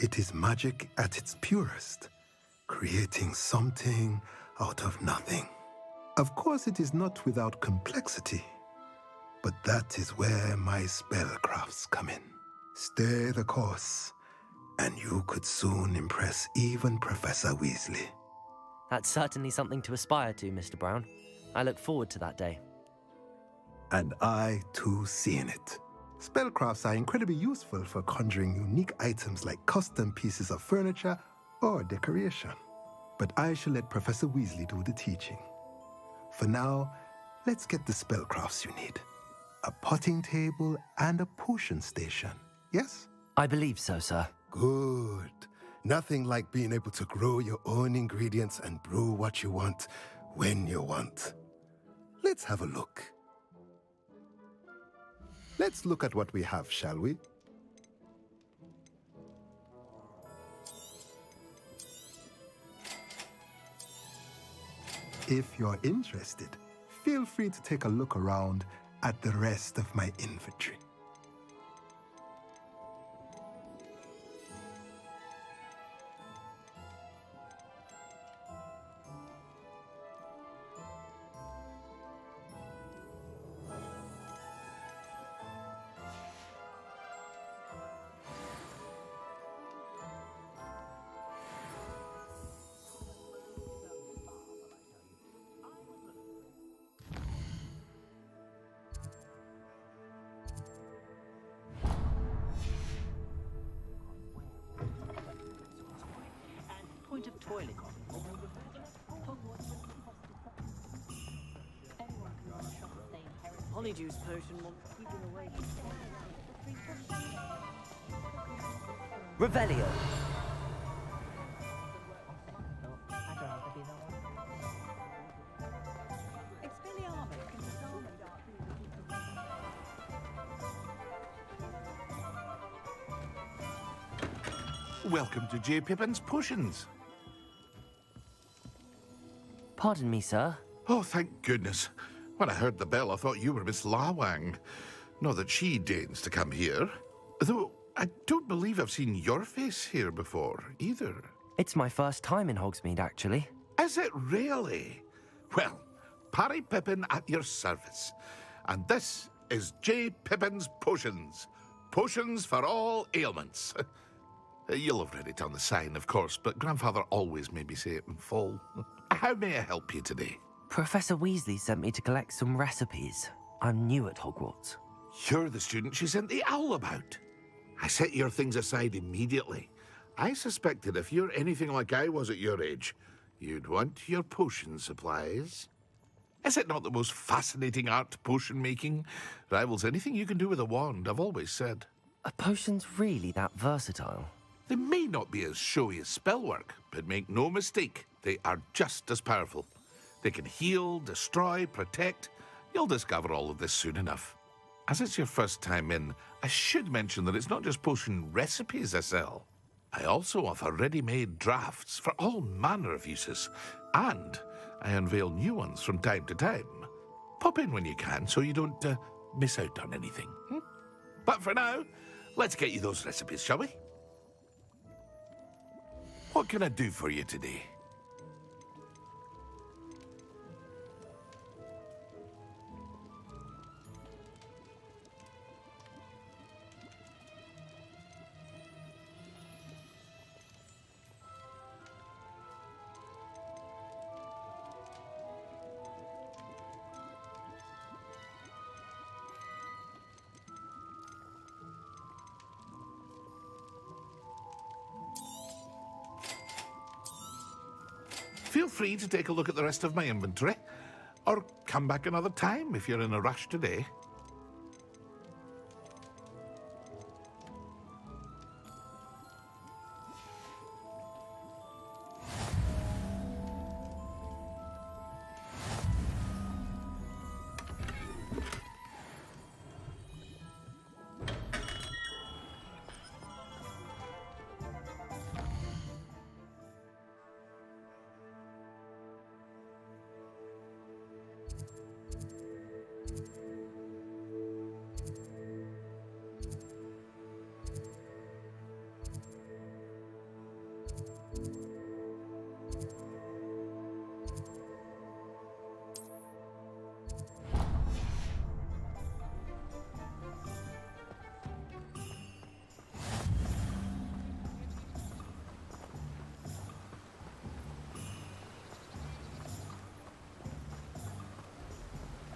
I: It is magic at its purest, creating something out of nothing. Of course, it is not without complexity, but that is where my spellcrafts come in. Stay the course, and you could soon impress even Professor Weasley.
Q: That's certainly something to aspire to, Mr. Brown. I look forward to that day.
I: And I, too, see in it. Spellcrafts are incredibly useful for conjuring unique items like custom pieces of furniture or decoration. But I shall let Professor Weasley do the teaching. For now, let's get the spellcrafts you need. A potting table and a potion station, yes?
Q: I believe so, sir.
I: Good. Nothing like being able to grow your own ingredients and brew what you want when you want. Let's have a look. Let's look at what we have, shall we? If you're interested, feel free to take a look around at the rest of my inventory.
E: honeydew potion will keep him awake.
A: Revelio.
J: Welcome to J. Pippin's Potions.
A: Pardon me, sir.
J: Oh, thank goodness. When I heard the bell, I thought you were Miss Lawang. Not that she deigns to come here. Though, I don't believe I've seen your face here before, either.
A: It's my first time in Hogsmeade, actually.
J: Is it really? Well, Parry Pippin at your service. And this is J. Pippin's Potions. Potions for all ailments. You'll have read it on the sign, of course, but Grandfather always made me say it in full. How may I help you today?
A: Professor Weasley sent me to collect some recipes. I'm new at Hogwarts.
J: You're the student she sent the owl about. I set your things aside immediately. I suspected if you're anything like I was at your age, you'd want your potion supplies. Is it not the most fascinating art, potion making? Rivals anything you can do with a wand, I've always said.
A: Are potions really that versatile?
J: They may not be as showy as spellwork, but make no mistake, they are just as powerful. They can heal, destroy, protect. You'll discover all of this soon enough. As it's your first time in, I should mention that it's not just potion recipes I sell. I also offer ready-made drafts for all manner of uses, and I unveil new ones from time to time. Pop in when you can so you don't miss out on anything. But for now, let's get you those recipes, shall we? What can I do for you today? Feel free to take a look at the rest of my inventory, or come back another time if you're in a rush today.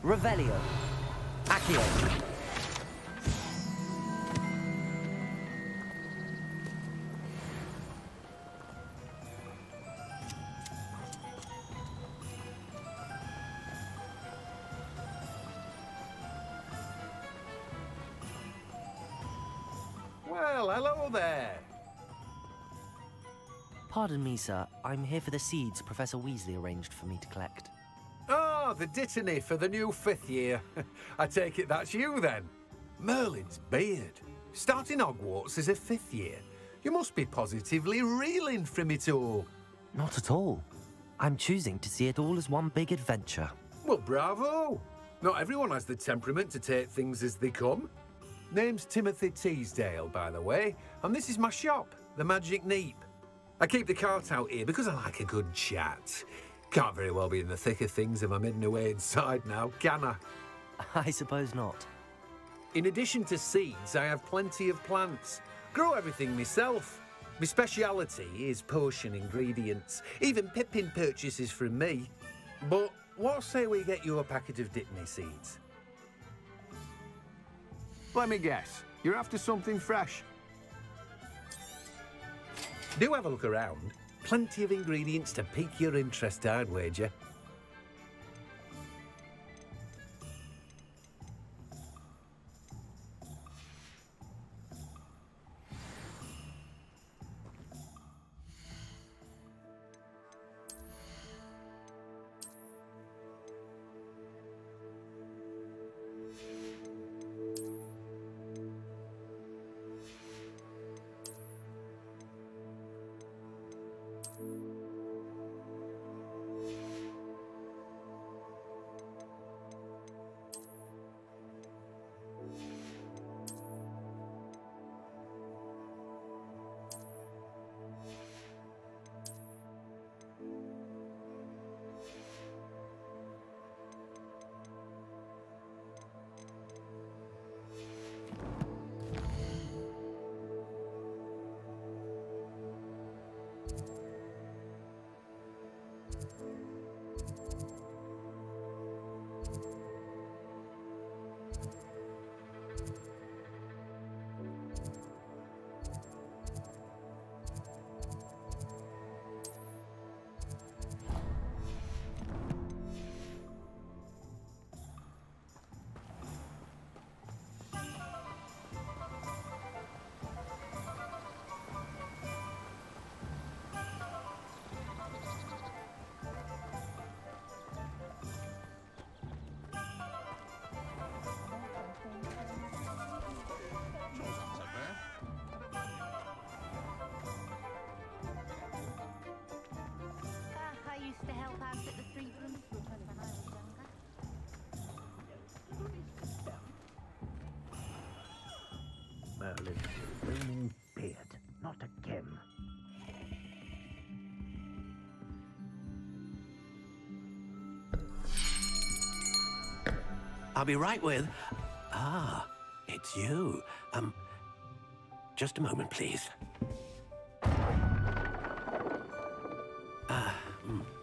A: Revelio. Accio.
P: Well, hello there.
A: Pardon me, sir. I'm here for the seeds Professor Weasley arranged for me to collect.
P: Oh, the dittany for the new 5th year. I take it that's you, then. Merlin's beard. Starting Hogwarts as a 5th year. You must be positively reeling from it all.
A: Not at all. I'm choosing to see it all as one big adventure.
P: Well, bravo. Not everyone has the temperament to take things as they come. Name's Timothy Teasdale, by the way, and this is my shop, the Magic Neep. I keep the cart out here because I like a good chat. Can't very well be in the thick of things if I'm hidden away inside now, can I?
A: I suppose not.
P: In addition to seeds, I have plenty of plants. Grow everything myself. My speciality is potion ingredients. Even Pippin purchases from me. But what say we get you a packet of Dittany seeds?
T: Let me guess. You're after something fresh.
P: Do have a look around. Plenty of ingredients to pique your interest, I'd wager.
W: Evelyn's flaming beard. Not again.
D: I'll be right with... Ah, it's you. Just a moment, please.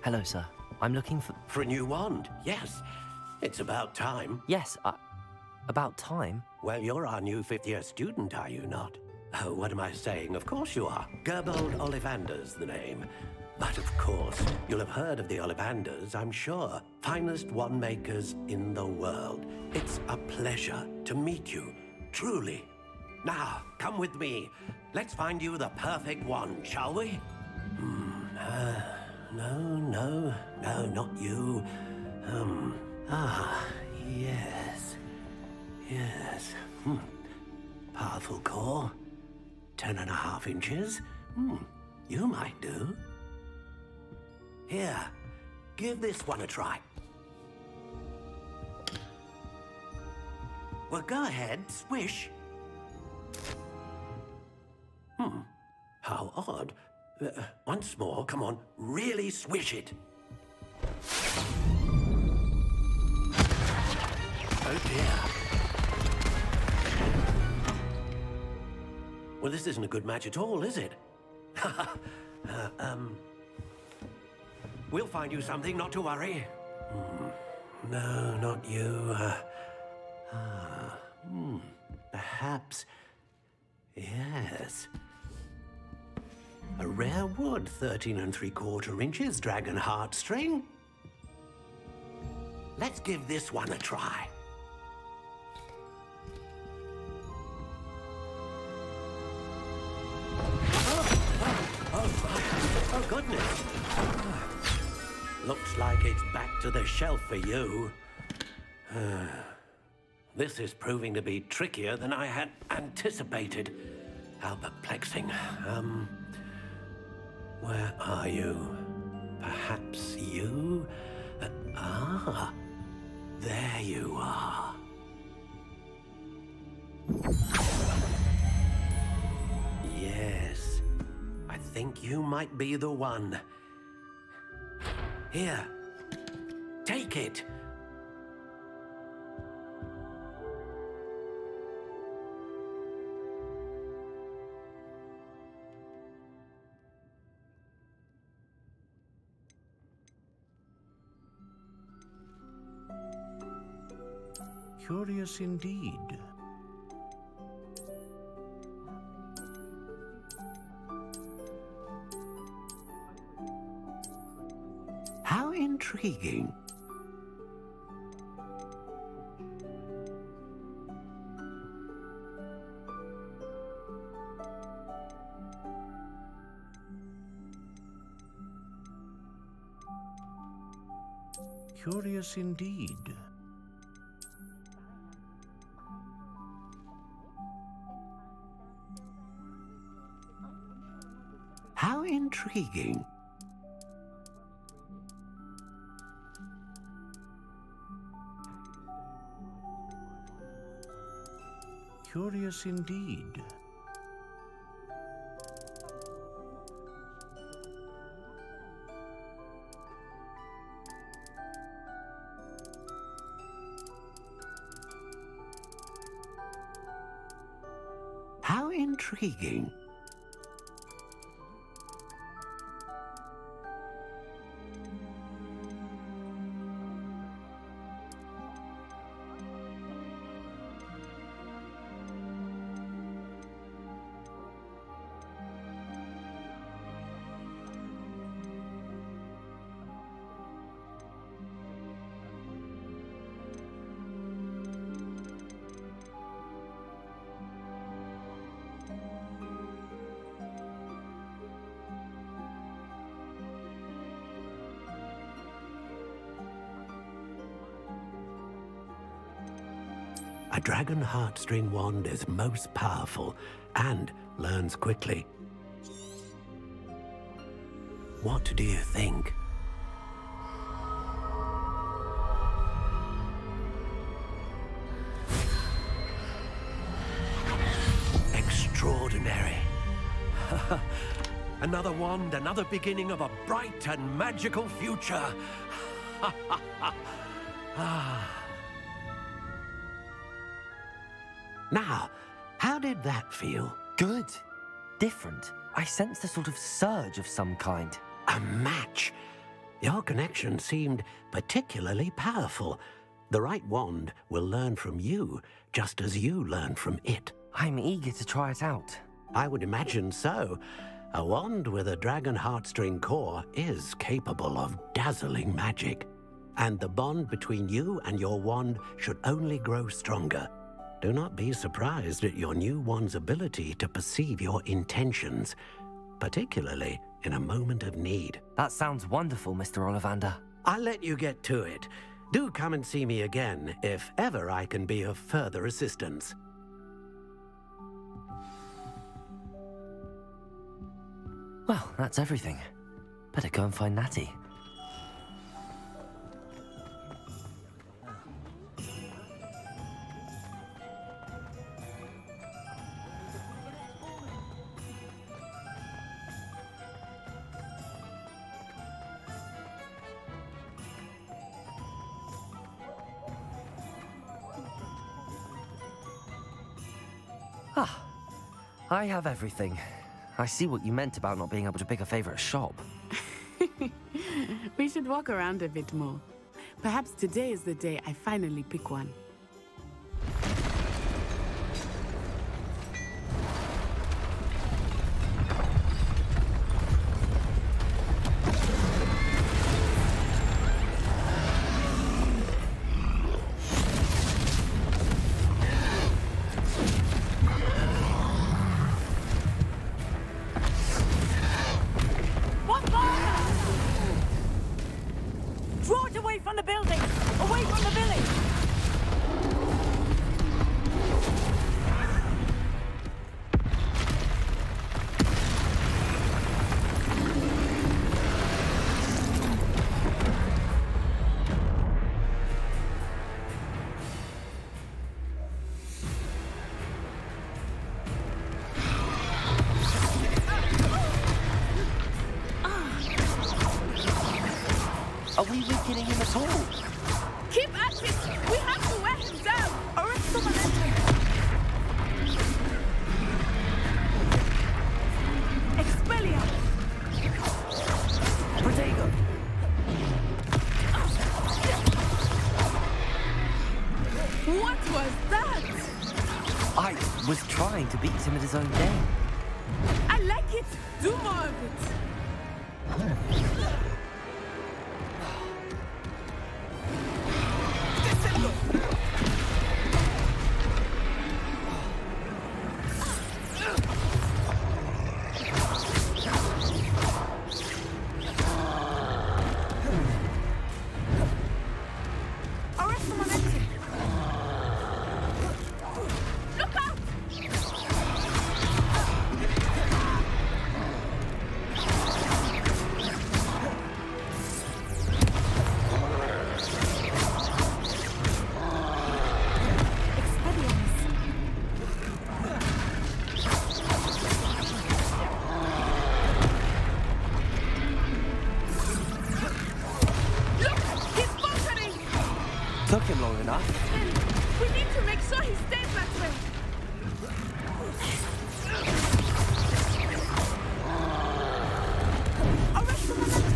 A: Hello, sir. I'm looking for...
D: For a new wand, yes. It's about time.
A: Yes, about time?
D: Well, you're our new fifth-year student, are you not? Oh, what am I saying? Of course you are. Gerbold Ollivander's the name. But of course, you'll have heard of the Ollivanders, I'm sure. Finest wand makers in the world. It's a pleasure to meet you, truly. Now, come with me. Let's find you the perfect wand, shall we? No, not you. Yes. Powerful core. 10.5 inches. You might do. Here, give this one a try. Well, go ahead, swish. How odd. Once more, come on, really swish it. Oh dear. Well, this isn't a good match at all, is it? We'll find you something, not to worry. No, not you. Perhaps... Yes. A rare wood, 13 3/4 inches, dragon heartstring. Let's give this one a try. Oh, goodness. Looks like it's back to the shelf for you. This is proving to be trickier than I had anticipated. How perplexing. Where are you? Perhaps you? There you are. Yes, I think you might be the one. Here, take it. Curious indeed. How intriguing. Curious indeed. How intriguing. Curious indeed. How intriguing. A dragon heartstring wand is most powerful and learns quickly. What do you think?
W: Another wand, another beginning of a bright and magical future.
D: Now, how did that feel?
A: Good. Different. I sensed a sort of surge of some kind.
D: A match. Your connection seemed particularly powerful. The right wand will learn from you, just as you learn from it.
A: I'm eager to try it out.
D: I would imagine so. A wand with a dragon heartstring core is capable of dazzling magic. And the bond between you and your wand should only grow stronger. Do not be surprised at your new wand's ability to perceive your intentions, particularly in a moment of need.
A: That sounds wonderful, Mr. Ollivander.
D: I'll let you get to it. Do come and see me again if ever I can be of further assistance.
A: Well, that's everything. Better go and find Natty. Ah, I have everything. I see what you meant about not being able to pick a favorite shop.
V: We should walk around a bit more. Perhaps today is the day I finally pick one.
A: Are we weakening him at all?
E: Keep at it! We have to wear him down! Arrest the momentum! Expelliarm!
A: Protego!
E: What was that?
A: I was trying to beat him at his own game.
E: I like it! Do more of it!
A: Took him long enough.
E: We need to make sure he stays that way. Arrest the momentum.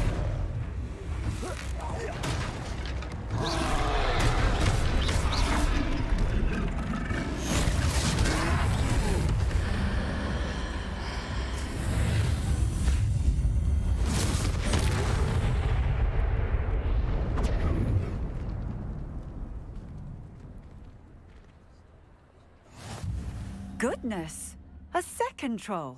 H: Goodness! A second troll!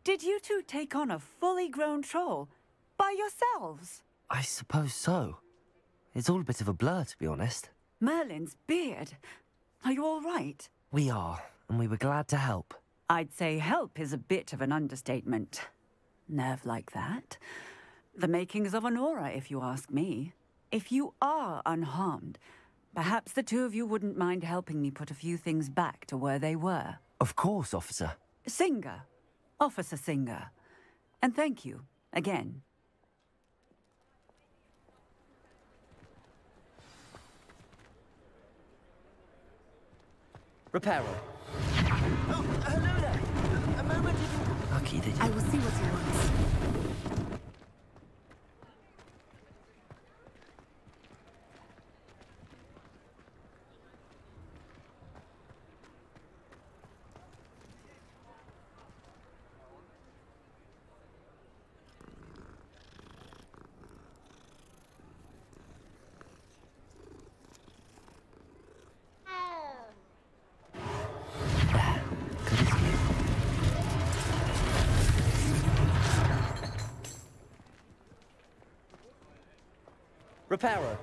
H: Did you two take on a fully grown troll by yourselves?
A: I suppose so. It's all a bit of a blur, to be honest.
H: Merlin's beard. Are you all right?
A: We are, and we were glad to help.
H: I'd say help is a bit of an understatement. Nerve like that. The makings of an aura, if you ask me. If you are unharmed, perhaps the two of you wouldn't mind helping me put a few things back to where they were.
A: Of course, officer.
H: Singer. Officer Singer. And thank you, again.
Q: Reparo.
L: Oh, hello there. A moment.
A: Lucky they
V: I will see what he wants.
Q: Reparo.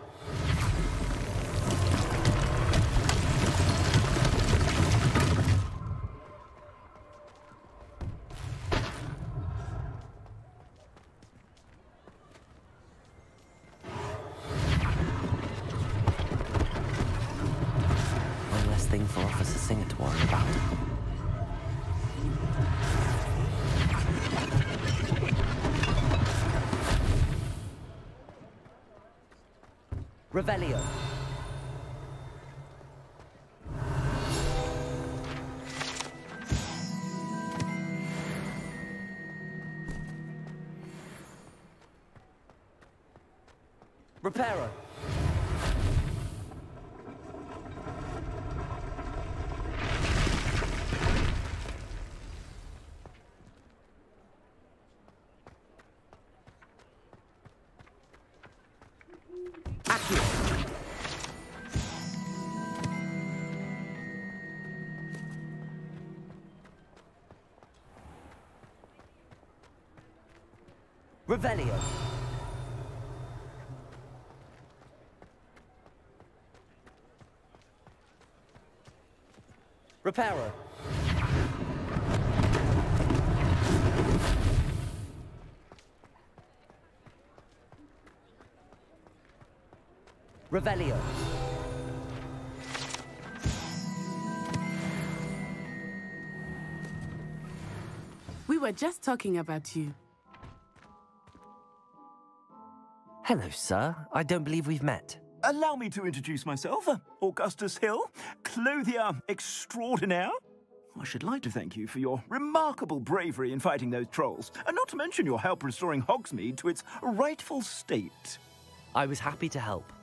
A: One less thing for Officer Singer to worry about.
Q: Revelio. Reparo. Revelio. Reparo. Revelio.
V: We were just talking about you.
A: Hello, sir. I don't believe we've met.
F: Allow me to introduce myself. Augustus Hill, clothier extraordinaire. I should like to thank you for your remarkable bravery in fighting those trolls, and not to mention your help restoring Hogsmeade to its rightful state.
A: I was happy to help.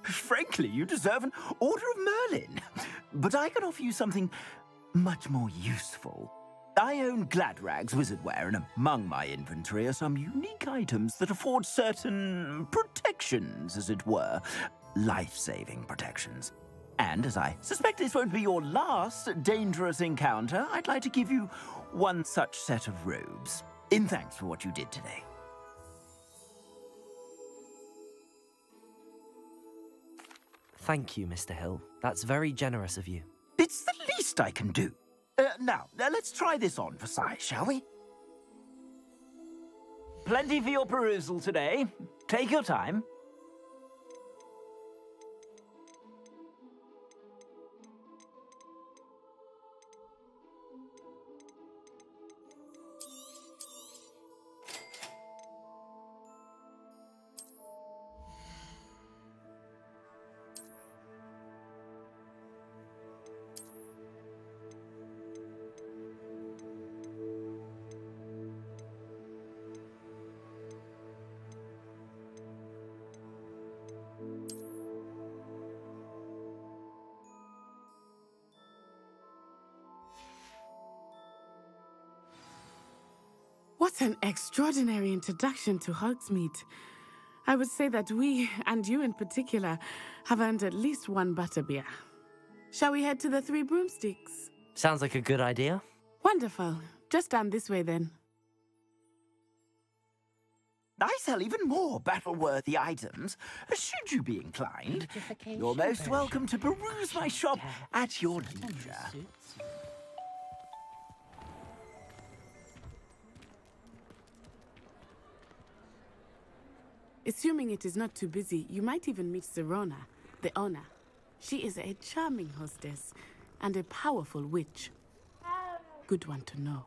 F: Frankly, you deserve an Order of Merlin. But I can offer you something much more useful. I own Gladrag's wizardware, and among my inventory are some unique items that afford certain protections, as it were. Life-saving protections. And as I suspect this won't be your last dangerous encounter, I'd like to give you one such set of robes, in thanks for what you did today.
A: Thank you, Mr. Hill. That's very generous of you.
F: It's the least I can do. Now, let's try this on for size, shall we? Plenty for your perusal today. Take your time.
V: What an extraordinary introduction to Hogsmeade. I would say that we, and you in particular, have earned at least one butterbeer. Shall we head to the Three Broomsticks?
A: Sounds like a good idea.
V: Wonderful. Just down this way then.
F: I sell even more battle-worthy items, should you be inclined. You're most welcome to peruse my shop at your leisure.
V: Assuming it is not too busy, you might even meet Zerona, the owner. She is a charming hostess and a powerful witch. Good one to know.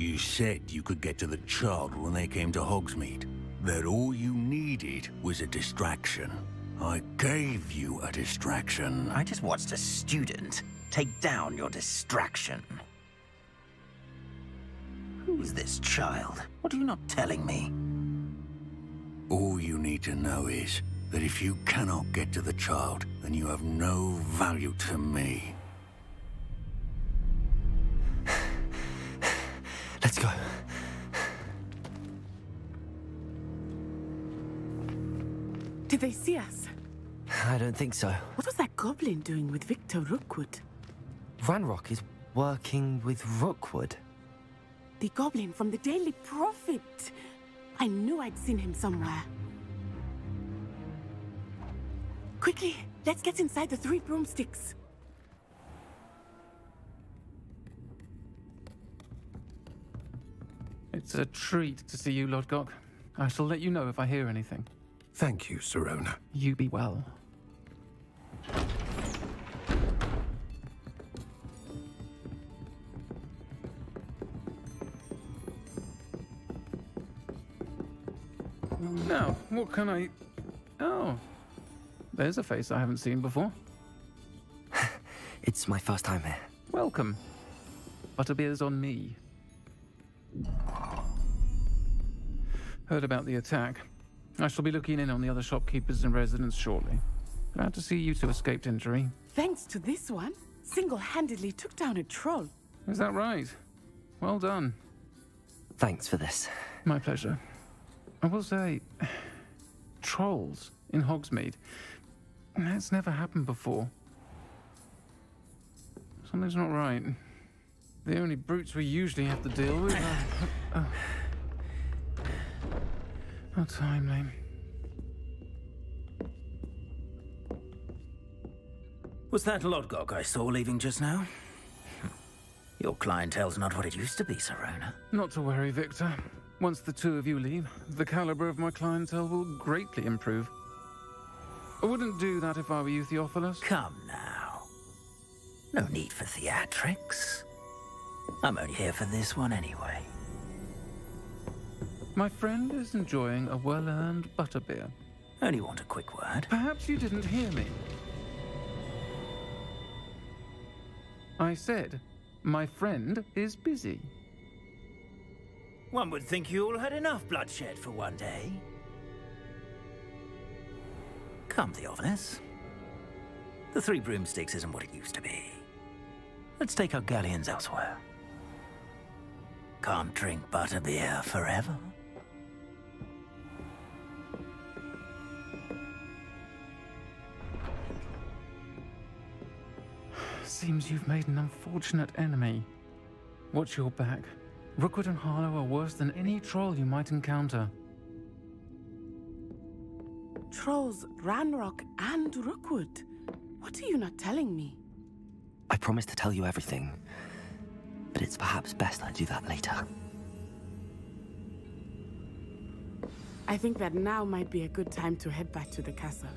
K: You said you could get to the child when they came to Hogsmeade. That all you needed was a distraction. I gave you a distraction.
L: I just watched a student take down your distraction. Who's this child? What are you not telling me?
K: All you need to know is that if you cannot get to the child, then you have no value to me.
A: Let's go.
V: Did they see us?
A: I don't think so.
V: What was that goblin doing with Victor Rookwood?
A: Ranrock is working with Rookwood.
V: The goblin from the Daily Prophet. I knew I'd seen him somewhere. Quickly, let's get inside the 3 broomsticks.
O: It's a treat to see you, Lodgok. I shall let you know if I hear anything.
P: Thank you, Sirona.
O: You be well. Now, what can I... Oh, there's a face I haven't seen before.
A: It's my first time here.
O: Welcome. Butterbeer's on me. Heard about the attack. I shall be looking in on the other shopkeepers and residents shortly. Glad to see you two escaped injury.
V: Thanks to this one, single-handedly took down a troll.
O: Is that right? Well done.
A: Thanks for this.
O: My pleasure. I will say, trolls in Hogsmeade. That's never happened before. Something's not right. The only brutes we usually have to deal with are... How timely.
L: Was that Lodgok I saw leaving just now? Your clientele's not what it used to be, Sirona.
O: Not to worry, Victor. Once the two of you leave, the caliber of my clientele will greatly improve. I wouldn't do that if I were you, Theophilus.
L: Come now. No need for theatrics. I'm only here for this one anyway.
O: My friend is enjoying a well-earned butterbeer.
L: Only want a quick word.
O: Perhaps you didn't hear me. I said, my friend is busy.
L: One would think you all had enough bloodshed for one day. Come, Theophilus. The 3 broomsticks isn't what it used to be. Let's take our galleons elsewhere. Can't drink butterbeer forever.
O: Seems you've made an unfortunate enemy. Watch your back. Rookwood and Harlow are worse than any troll you might encounter.
V: Trolls, Ranrock, and Rookwood. What are you not telling me?
A: I promised to tell you everything, but it's perhaps best I do that later.
V: I think that now might be a good time to head back to the castle.